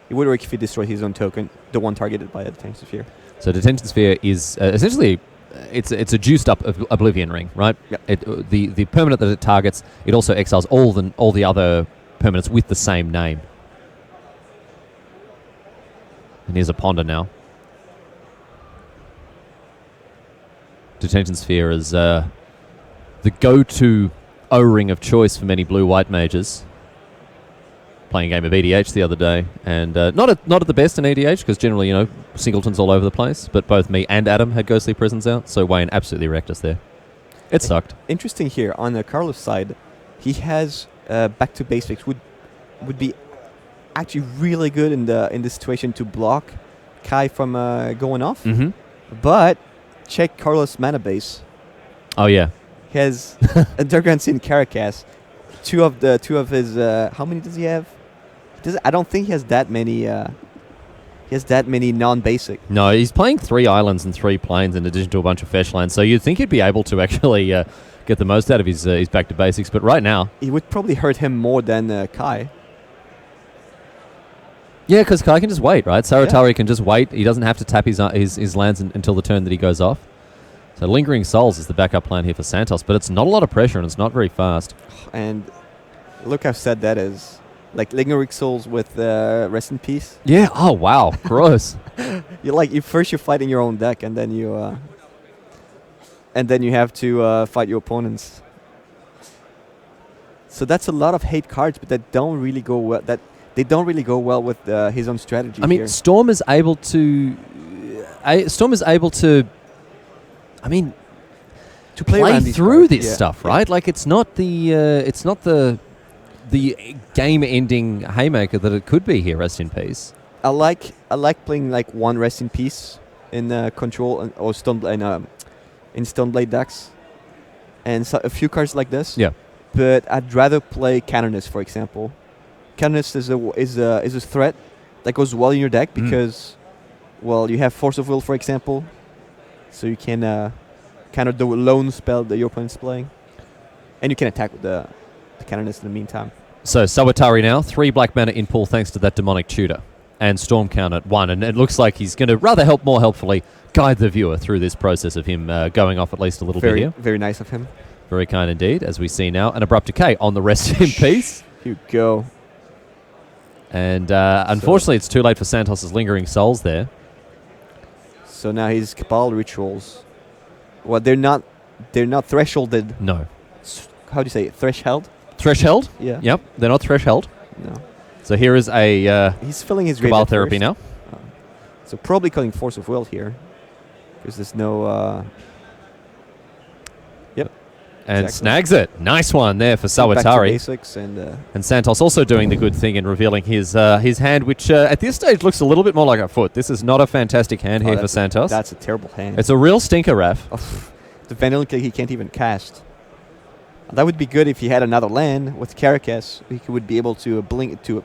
It would work if he destroyed his own token, the one targeted by a Detention Sphere. So Detention Sphere is essentially it's a juiced up Oblivion Ring, right? Yep. The permanent that it targets, it also exiles all the other permanents with the same name. And here's a Ponder now. Detention Sphere is the go-to O-ring of choice for many blue-white mages. Playing a game of EDH the other day, and not at the best in EDH, because generally, singletons all over the place, but both me and Adam had Ghostly Prisons out, so Wayne absolutely wrecked us there. It sucked. Interesting here, on the Carlos side, he has Back to Basics, would be actually really good in this situation to block Kai from going off, but check Carlos' mana base. Oh yeah. He has a Durgancy Caracas. Two of his how many does he have? I don't think he has that many. He has that many non-basic. No, he's playing 3 islands and 3 plains in addition to a bunch of fetch lands. So you'd think he'd be able to actually get the most out of his back to basics. But right now, it would probably hurt him more than Kai. Yeah, because Kai can just wait, right? Sawatari can just wait. He doesn't have to tap his lands until the turn that he goes off. So Lingering Souls is the backup plan here for Santos, but it's not a lot of pressure and it's not very fast. And look how sad that is. Like Lingering Souls with Rest in Peace. Yeah. Oh wow. Gross. You're fighting your own deck, and then you have to fight your opponents. So that's a lot of hate cards, but that don't really go well. They don't really go well with his own strategy. I mean, here. Storm is able to. I mean, to play through cards. this stuff, right? Like it's not the game-ending haymaker that it could be here. Rest in peace. I like playing like one Rest in Peace in Control or Stoneblade in Stoneblade decks. and so a few cards like this. Yeah. But I'd rather play Canonist, for example. Canonist is a threat that goes well in your deck because, well, you have Force of Will, for example, so you can counter the lone spell that your opponent's playing, and you can attack with the Canonist in the meantime. So Sawatari now, 3 black mana in pool thanks to that Demonic Tutor. And Storm Count at 1. And it looks like he's going to rather more helpfully guide the viewer through this process of him going off at least a little bit here. Very nice of him. Very kind indeed, as we see now. An Abrupt Decay on the rest in peace. Here you go. And unfortunately, it's too late for Santos's Lingering Souls there. So now his Cabal Rituals. Well, they're not thresholded. No. How do you say it? Threshold? Threshold? Yeah. Yep, they're not threshold. No. So here is a he's filling his Cabal Therapy now. So probably calling Force of Will here, because there's no. Yep. And exactly. snags it. Nice one there for Back to Sawatari. basics and Santos also doing the good thing and revealing his hand, which at this stage looks a little bit more like a foot. This is not a fantastic hand here for Santos. That's a terrible hand. It's a real stinker, Raf. The Vanilla he can't even cast. That would be good if he had another land with Caracas. He would be able to blink to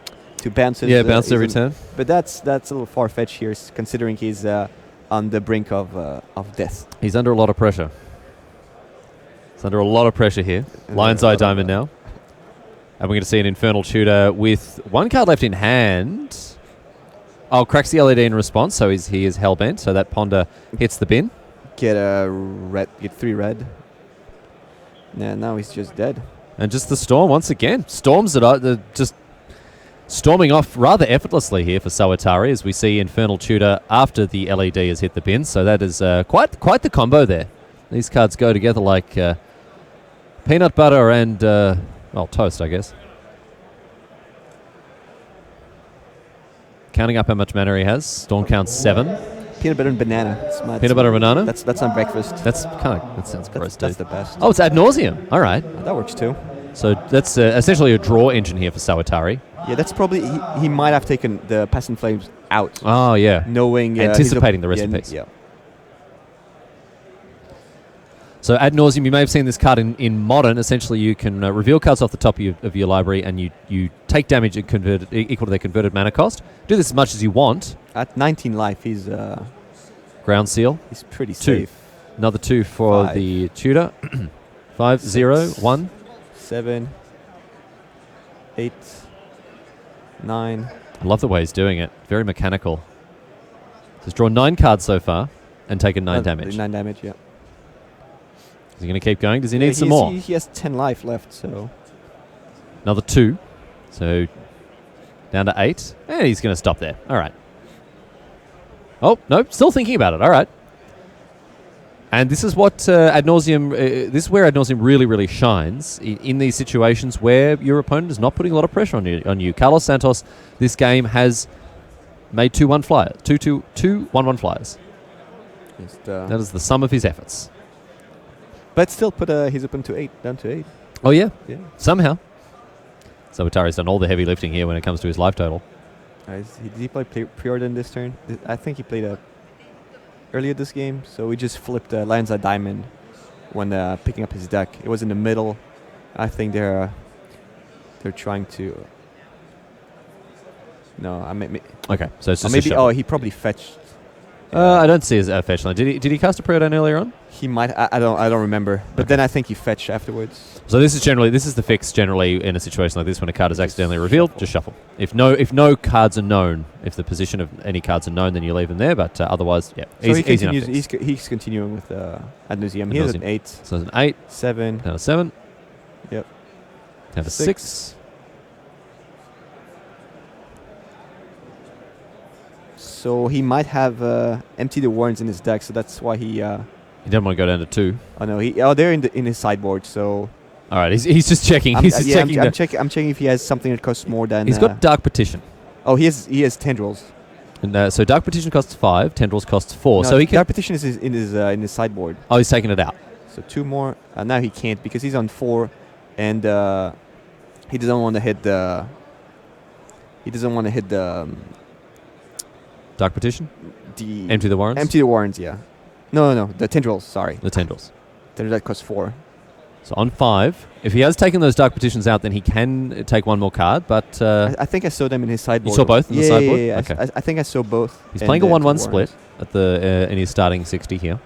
bounce his. Yeah, bounce every turn. But that's a little far fetched here, considering he's on the brink of death. He's under a lot of pressure. He's under a lot of pressure here. Lion's Eye Diamond now, and we're going to see an Infernal Tutor with 1 card left in hand. Oh, cracks the LED in response, so he is hellbent. So that Ponder hits the bin. Get 3 red. Yeah, now he's just dead. And just the Storm once again. Storms that are just storming off rather effortlessly here for Sawatari, as we see Infernal Tutor after the LED has hit the bin. So that is quite the combo there. These cards go together like peanut butter and, toast, I guess. Counting up how much mana he has. Storm counts 7. Peanut butter and banana. Peanut butter and banana? That's on breakfast. That sounds gross, That's the best. Oh, it's Ad Nauseam. All right. That works too. So that's essentially a draw engine here for Sawatari. Yeah, that's probably he might have taken the Passing Flames out. Oh, yeah. Knowing anticipating the rest of peace. Yeah. So Ad Nauseam, you may have seen this card in Modern. Essentially, you can reveal cards off the top of your library, and you take damage equal to their converted mana cost. Do this as much as you want. At 19 life, he's Ground Seal. He's pretty 2. safe. Another 2 for 5. the tutor. 5, 0, 1. 7, 8, 9. I love the way he's doing it. Very mechanical. So he's drawn 9 cards so far and taken 9 damage. 9 damage, yeah. Is he going to keep going? Does he need some more? He has 10 life left, so... Another 2. So down to 8. And he's going to stop there. All right. Oh, no, still thinking about it. All right. And this is what Ad Nauseam, this is where Ad Nauseam really, really shines in these situations where your opponent is not putting a lot of pressure on you. Carlos Santos, this game, has made 2-1 flyers. 2-1-1 flyers. That is the sum of his efforts. But still put his opponent to 8, down to 8. Oh, yeah. Yeah. Somehow. So Atari's done all the heavy lifting here when it comes to his life total. Did he play pre-order in this turn? I think he played earlier this game, so we just flipped Lion's Eye Diamond when picking up his deck. It was in the middle. I think they're trying to... No, I mean... Okay, so it's just maybe. a shuffle. He probably fetched... I don't see his fetch line. Did he cast a preordain earlier on? He might. I don't remember. But then I think he fetched afterwards. So this is the fix generally in a situation like this when a card is accidentally revealed. Shuffle. Just shuffle. If no cards are known, if the position of any cards are known, then you leave them there. But otherwise, yeah, so easy enough fix. He's continuing with Ad Nauseam. He has an 8. So it's an 8. 7. Down to 7. Yep. Down to 6. So he might have emptied the warrants in his deck, so that's why he... He didn't want to go down to 2. Oh no, they're in his sideboard. So all right, he's just checking. I'm checking if he has something that costs more than. He's got Dark Petition. Oh, he has tendrils. And so Dark Petition costs 5. Tendrils costs 4. No, so he can. Dark Petition is in his sideboard. Oh, he's taking it out. So 2 more. Now he can't because he's on 4, and he doesn't want to hit the. He doesn't want to hit the. Dark Petition. Empty the warrants. Yeah. No, the tendrils. Sorry. The tendrils. Tendrils that cost 4. So on 5, if he has taken those Dark Petitions out, then he can take one more card. But I think I saw them in his sideboard. you saw both in the sideboard? Yeah. Okay. I think I saw both. He's playing a 1-1 split at the in his starting 60 here.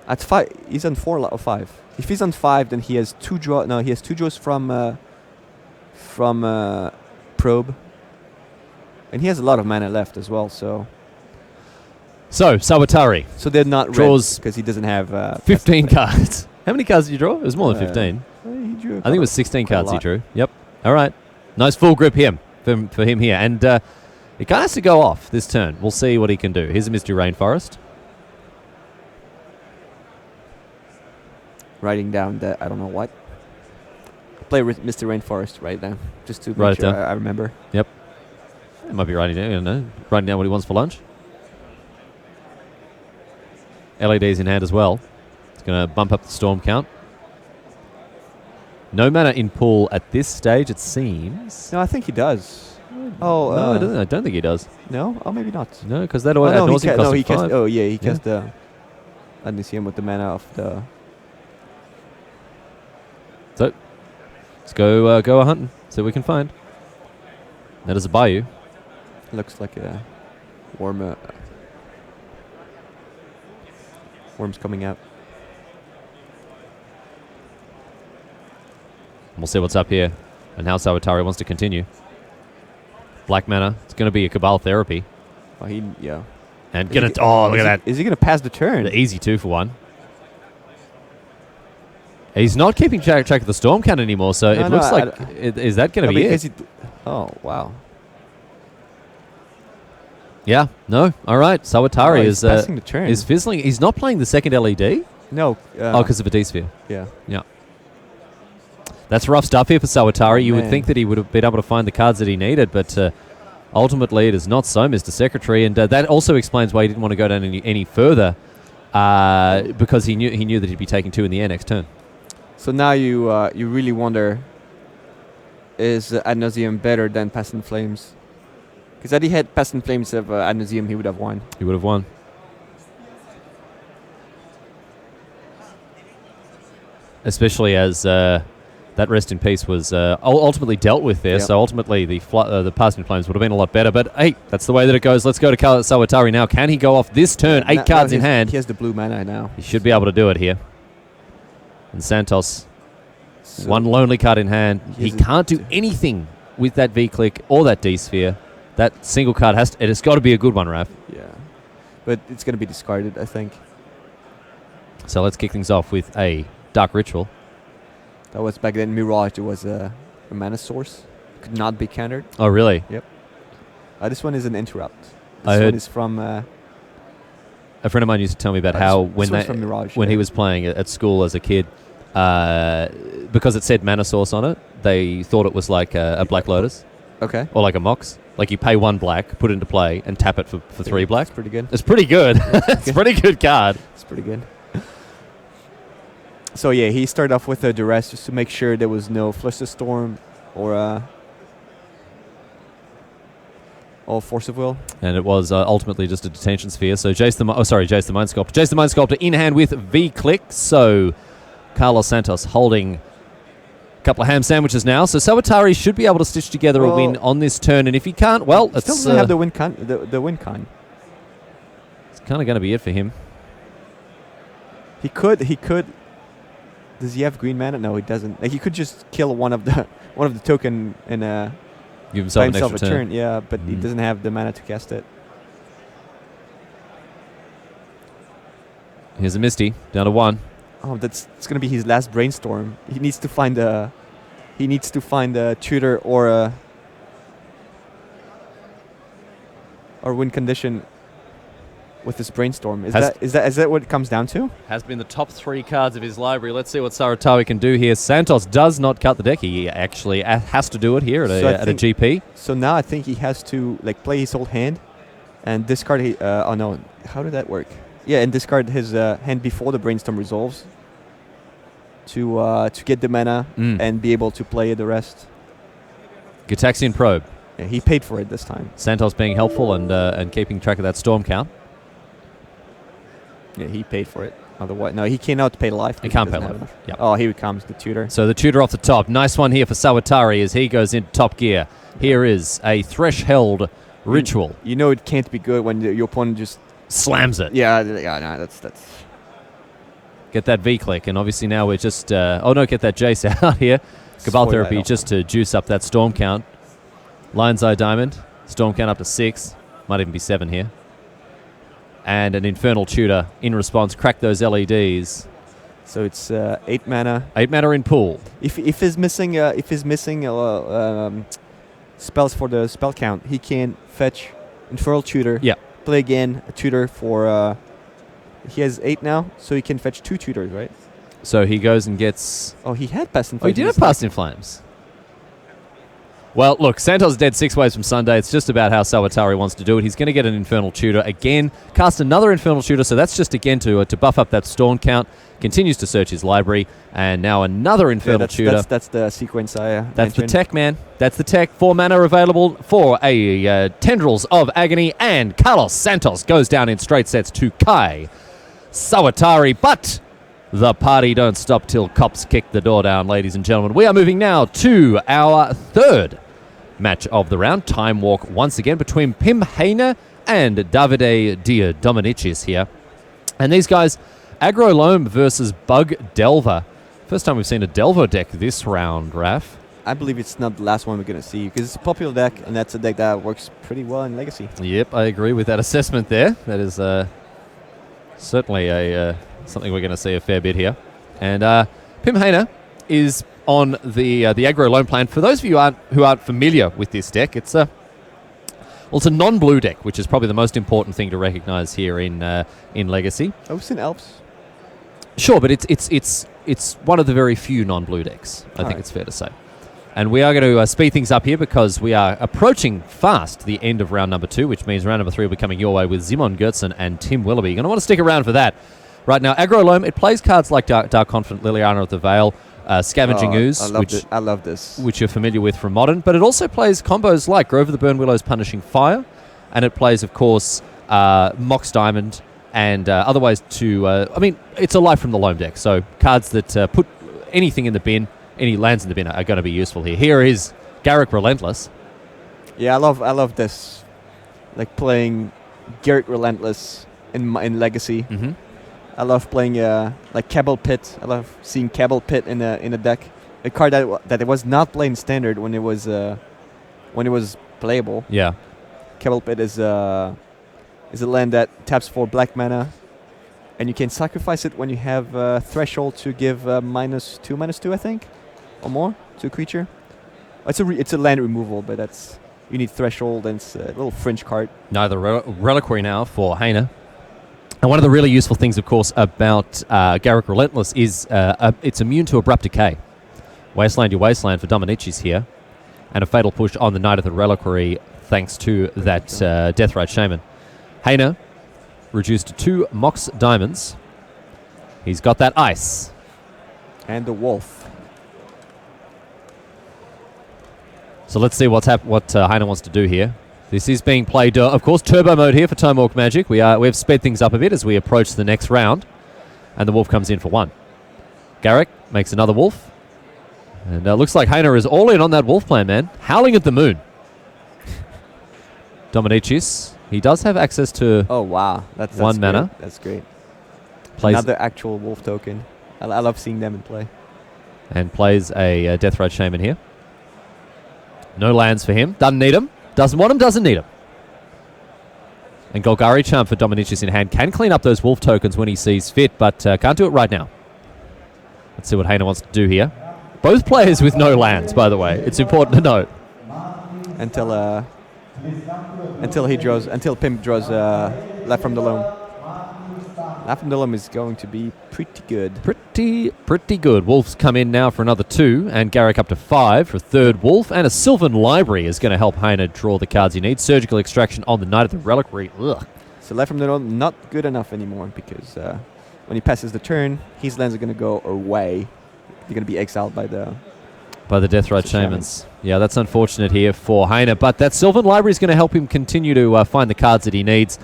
At 5, he's on 4 or 5. If he's on 5, then he has 2 draw. No, he has 2 draws from Probe, and he has a lot of mana left as well. So Sawatari they're not draws because he doesn't have 15 cards. How many cards did you draw? It was more than 15. He drew I think it was 16 quite a cards he lot. drew. Yep. All right. Nice full grip for him here. And he kind of has to go off this turn. We'll see what he can do. Here's a Misty Rainforest. Writing down the I don't know what. Play with Mr. Rainforest right now, just to Write make it sure down. I remember. It might be writing down. I don't know. Writing down what he wants for lunch. LEDs in hand as well. It's going to bump up the storm count. No mana in pool at this stage, it seems. No, I think he does. Oh, No, I don't think he does. no. Oh, maybe not. No, because that Oh, no, he Nauseam ca- no, cost he him cast. 5. Oh, yeah, he Yeah. cast the Nauseam with the mana of the. So, let's go a hunting. See what we can find. That is a bayou. Looks like a worm. Worms coming out. We'll see what's up here. And how Sawatari wants to continue. Black mana. It's going to be a Cabal Therapy. Oh, yeah. And Is get he it. g- Oh, look at that. Is he gonna pass the turn? The easy 2 for 1. He's not keeping track of the storm count anymore, so No, it no, looks I- like... Is that going to No, be because it? Oh, wow. Yeah. No. All right. Sawatari Oh, he's passing the turn. is fizzling. He's not playing the second LED? No. Because of a D-Sphere. Yeah. That's rough stuff here for Sawatari. Oh, you would man. think that he would have been able to find the cards that he needed, but ultimately it is not so, Mr. Secretary. And that also explains why he didn't want to go down any further, because he knew that he'd be taking 2 in the air next turn. So now you really wonder, is Ad Nauseam better than Past in Flames? Because had he had Past in Flames of Ad Nauseam, he would have won. He would have won. Especially as that Rest in Peace was ultimately dealt with there, Yep. so ultimately the Past in Flames would have been a lot better. But hey, that's the way that it goes. Let's go to Sawatari now. Can he go off this turn? 8 cards in hand. He has the blue mana now. He should be able to do it here. And Santos, So 1 lonely card in hand. he He has a- can't do anything with that V-Click or that D-Sphere. That single card it has got to be a good one, Raph. Yeah. But it's going to be discarded, I think. So let's kick things off with a Dark Ritual. That was back then. Mirage, it was a mana source. Could not be countered. Oh, really? This one is an interrupt. This I heard- one is from... A friend of mine used to tell me about how this one's from Mirage. when he was playing at school as a kid, because it said mana source on it, they thought it was like a Black Lotus Okay. or like a Mox. Like you pay 1 black, put it into play, and tap it for 3 black. That's pretty good. It's pretty good. It's a pretty good card. It's pretty good. So yeah, he started off with a duress just to make sure there was no Flush the Storm or Force of Will. And it was ultimately just a Detention Sphere. So Jace the Mind Sculptor. Jace the Mind Sculptor in hand with V-Click. So Carlos Santos holding a couple of ham sandwiches now. So Sawatari should be able to stitch together a win on this turn. And if he can't, well, He it's still doesn't have the win con. The win con. it's kind of going to be it for him. He could. Does he have green mana? No, he doesn't. Like he could just kill one of the token and Give buy himself an himself extra a turn. turn. Yeah, but he doesn't have the mana to cast it. Here's a Misty, down to 1. Oh, it's gonna be his last brainstorm. He needs to find a tutor or win condition with this brainstorm. Is that what it comes down to? Has been the top 3 cards of his library. Let's see what Sawatari can do here. Santos does not cut the deck. He actually has to do it here at a GP. So now I think he has to play his whole hand and discard. Oh no, how did that work? Yeah, and discard his hand before the brainstorm resolves to get the mana and be able to play the rest. Gitaxian Probe. Yeah, he paid for it this time. Santos being helpful and keeping track of that storm count. Yeah, he paid for it. Otherwise, no, he cannot pay life. He because can't pay doesn't have life. enough. Yep. Oh, here he comes, the tutor. So the tutor off the top. Nice one here for Sawatari as he goes into top gear. Here is a Threshold Ritual. You know it can't be good when your opponent just... Slams it. Yeah, no, that's... Get that V-click, and obviously now we're just... get that Jace out here. Cabal Spoil Therapy that just to juice up that Storm count. Lion's Eye Diamond. Storm count up to 6. Might even be 7 here. And an Infernal Tutor in response. Crack those LEDs. So it's 8 mana. 8 mana in pool. If he's missing spells for the spell count, he can fetch Infernal Tutor. Yeah. Play again a tutor for... he has 8 now, so he can fetch 2 tutors, right? So he goes and gets... Oh, he had Past in Oh, he Flames. did have Past in Flames. Well, look, Santos dead 6 ways from Sunday. It's just about how Sawatari wants to do it. He's going to get an Infernal Tutor again, cast another Infernal Tutor, so that's just again to buff up that Storm count. Continues to search his library, and now another Infernal Tutor. That's the sequence I That's mentioned. the tech, man. That's the tech. 4 mana available for a Tendrils of Agony, and Carlos Santos goes down in straight sets to Kai Sawatari, but the party don't stop till cops kick the door down, ladies and gentlemen. We are moving now to our third match of the round. Time walk once again between Pim Heine and Davide Dia Dominicis here. And these guys, Agro Loam versus Bug Delver. First time we've seen a Delver deck this round, Raf. I believe it's not the last one we're going to see, because it's a popular deck, and that's a deck that works pretty well in Legacy. Yep, I agree with that assessment there. That is certainly something we're going to see a fair bit here. And Pim Heine is on the Agro Loam plan. For those of you who aren't familiar with this deck, it's a non-blue deck, which is probably the most important thing to recognize here in Legacy. Oh, it's in Elves. Sure, but it's one of the very few non-blue decks. I think it's fair to say. And we are going to speed things up here because we are approaching fast the end of round number 2, which means round number 3 will be coming your way with Zimon Gertzen and Tim Willoughby. You're going to want to stick around for that. Right now, Agro Loam, it plays cards like Dark Confident, Liliana of the Veil, Scavenging Ooze, I love this. which you're familiar with from Modern, but it also plays combos like Grove of the Burn Willows Punishing Fire, and it plays, of course, Mox Diamond, and otherwise it's a Life from the Loam deck, so cards that put anything in the bin, any lands in the bin are going to be useful here. Here is Garruk Relentless. Yeah, I love this, like playing Garruk Relentless in Legacy. Mm-hmm. I love playing like Cabal Pit. I love seeing Cabal Pit in a deck. A card that it was not played in Standard when it was playable. Yeah. Cabal Pit is a land that taps for black mana, and you can sacrifice it when you have Threshold to give -2/-2, I think, or more to a creature. It's a land removal, but you need Threshold, and it's a little fringe card. No, the Reliquary now for Heine. And one of the really useful things, of course, about Garruk Relentless is it's immune to Abrupt Decay. Wasteland your Wasteland for Dominicis here. And a Fatal Push on the Knight of the Reliquary thanks to that Deathrite Shaman. Heine reduced to 2 Mox Diamonds. He's got that Ice. And the Wolf. So let's see what Heine wants to do here. This is being played, of course, turbo mode here for Time Walk Magic. We've sped things up a bit as we approach the next round. And the Wolf comes in for 1. Garruk makes another Wolf. And looks like Heine is all in on that Wolf plan, man. Howling at the Moon. Dominicis, he does have access to... Oh, wow. That's 1 mana. Great. That's great. Plays Another actual Wolf token. I love seeing them in play. And plays a Deathrite Shaman here. No lands for him. Doesn't need him. Doesn't want him, doesn't need him. And Golgari Charm for Dominicis in hand. Can clean up those Wolf tokens when he sees fit, but can't do it right now. Let's see what Heine wants to do here. Both players with no lands, by the way. It's important to note. Until Pim draws Left from the Loam. Left from the Loam is going to be pretty good. Pretty good. Wolves come in now for another 2, and Garruk up to 5 for a 3rd Wolf, and a Sylvan Library is going to help Heine draw the cards he needs. Surgical Extraction on the Knight of the Reliquary. Ugh. So Left from the Loam not good enough anymore, because when he passes the turn, his lands are going to go away. They're going to be exiled by the Deathrite Shamans. Yeah, that's unfortunate here for Heine, but that Sylvan Library is going to help him continue to find the cards that he needs.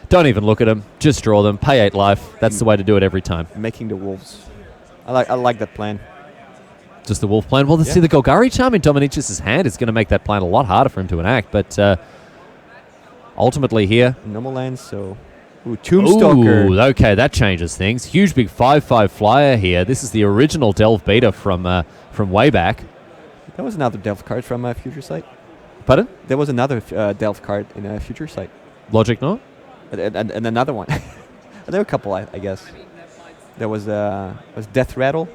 Don't even look at them. Just draw them. Pay 8 life. That's the way to do it every time. Making the wolves. I like that plan. Just the wolf plan. Well, see the Golgari Charm in Dominicius' hand is going to make that plan a lot harder for him to enact. But ultimately here... Normal lands, so... Ooh, Tombstalker. Ooh, okay, that changes things. Huge big 5/5 flyer here. This is the original Delve beta from way back. That was another Delve card from Future Sight. Pardon? There was another Delve card in Future Sight. Logic, no? And another one. There were a couple, I guess. There was Death Rattle.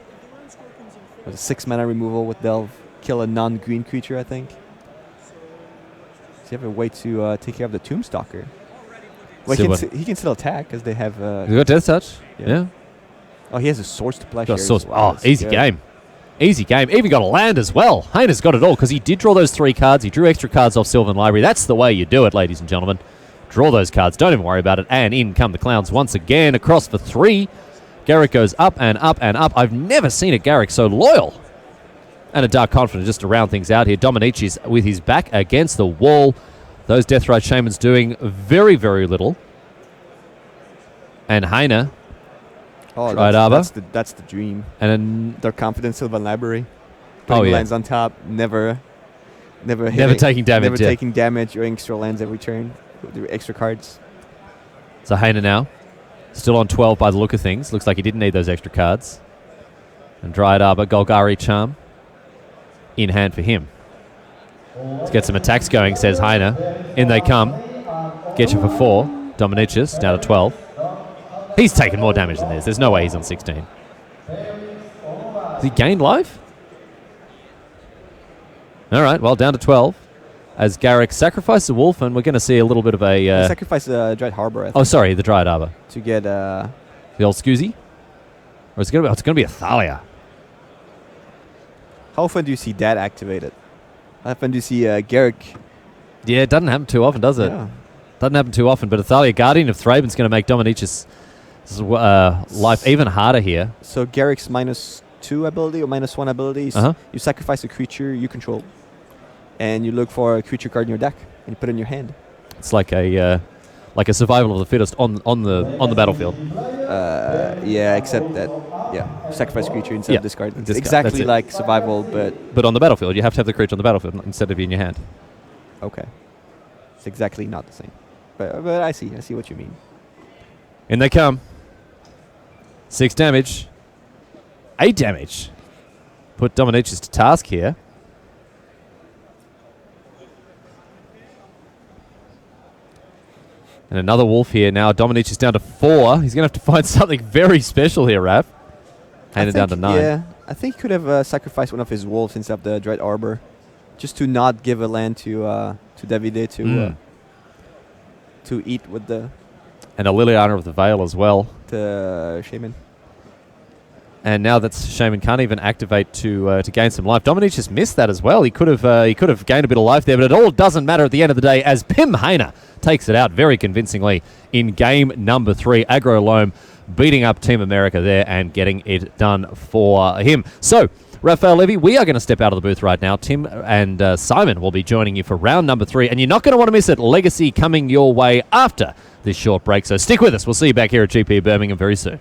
It was a 6 mana removal with Delve. Kill a non-green creature, I think. So you have a way to take care of the Tombstalker. Well, he can still attack because they have... You got Death Touch? Yeah. Oh, he has a Source to Plowshare. Got source. Oh, easy game. Easy game. Even got a land as well. Hayner's got it all because he did draw those 3 cards. He drew extra cards off Sylvan Library. That's the way you do it, ladies and gentlemen. Draw those cards. Don't even worry about it. And in come the clowns once again across for 3. Garrick goes up and up and up. I've never seen a Garrick so loyal. And a Dark Confident just to round things out here. Dominici's with his back against the wall. Those Deathrite Shamans doing very, very little. And Hayner. Oh, that's the dream. And then their confidence Sylvan Library. Putting lands on top. Never taking damage. Never taking damage or extra lands every turn. With extra cards. So Hayner now. Still on 12 by the look of things. Looks like he didn't need those extra cards. And Dryad Arbor, Golgari Charm. In hand for him. Let's get some attacks going, says Hayner. In they come. Get you for 4. Dominicius down to 12. He's taken more damage than this. There's no way he's on 16. Has he gained life? All right, well, down to 12. As Garrick sacrifices a wolf, and we're going to see a little bit of a... sacrifice Dryad Harbor, I think. Oh, sorry, the Dryad Arbor. To get... the old Scoozy? Or it's going to be a Thalia. How often do you see that activated? How often do you see Garrick? Yeah, it doesn't happen too often, does it? Yeah. Doesn't happen too often, but a Thalia Guardian of Thraben's going to make Dominicius' life even harder here. So Garrick's -2 ability or -1 abilities, you sacrifice a creature you control, and you look for a creature card in your deck, and you put it in your hand. It's like a survival of the fittest on the battlefield. Yeah, except that sacrifice creature instead of discard. It's exactly like survival, but on the battlefield you have to have the creature on the battlefield instead of in your hand. Okay, it's exactly not the same. But I see what you mean. In they come. 6 damage. 8 damage. Put Dominicius to task here. And another wolf here. Now Dominicius down to 4. He's going to have to find something very special here, Raph. Handed down to 9. Yeah, I think he could have sacrificed one of his wolves instead of the Dread Arbor. Just to not give a land to Davide to eat with the... And a Liliana of the Veil as well. The Shaman. And now that Shaman can't even activate to gain some life. Dominicius missed that as well. He could have gained a bit of life there, but it all doesn't matter at the end of the day as Pim Hayner takes it out very convincingly in game number 3. Agro Loam beating up Team America there and getting it done for him. So, Raphael Levy, we are going to step out of the booth right now. Tim and Simon will be joining you for round number 3, and you're not going to want to miss it. Legacy coming your way after this short break, so stick with us. We'll see you back here at GP Birmingham very soon.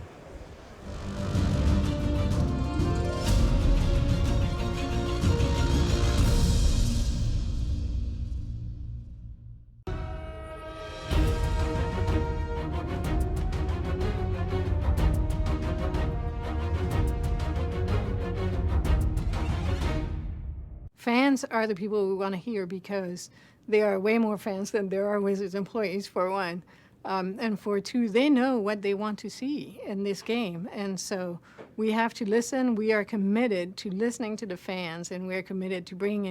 Fans are the people we want to hear because they are way more fans than there are Wizards employees, for one. And for two, they know what they want to see in this game. And so we have to listen. We are committed to listening to the fans, and we're committed to bringing in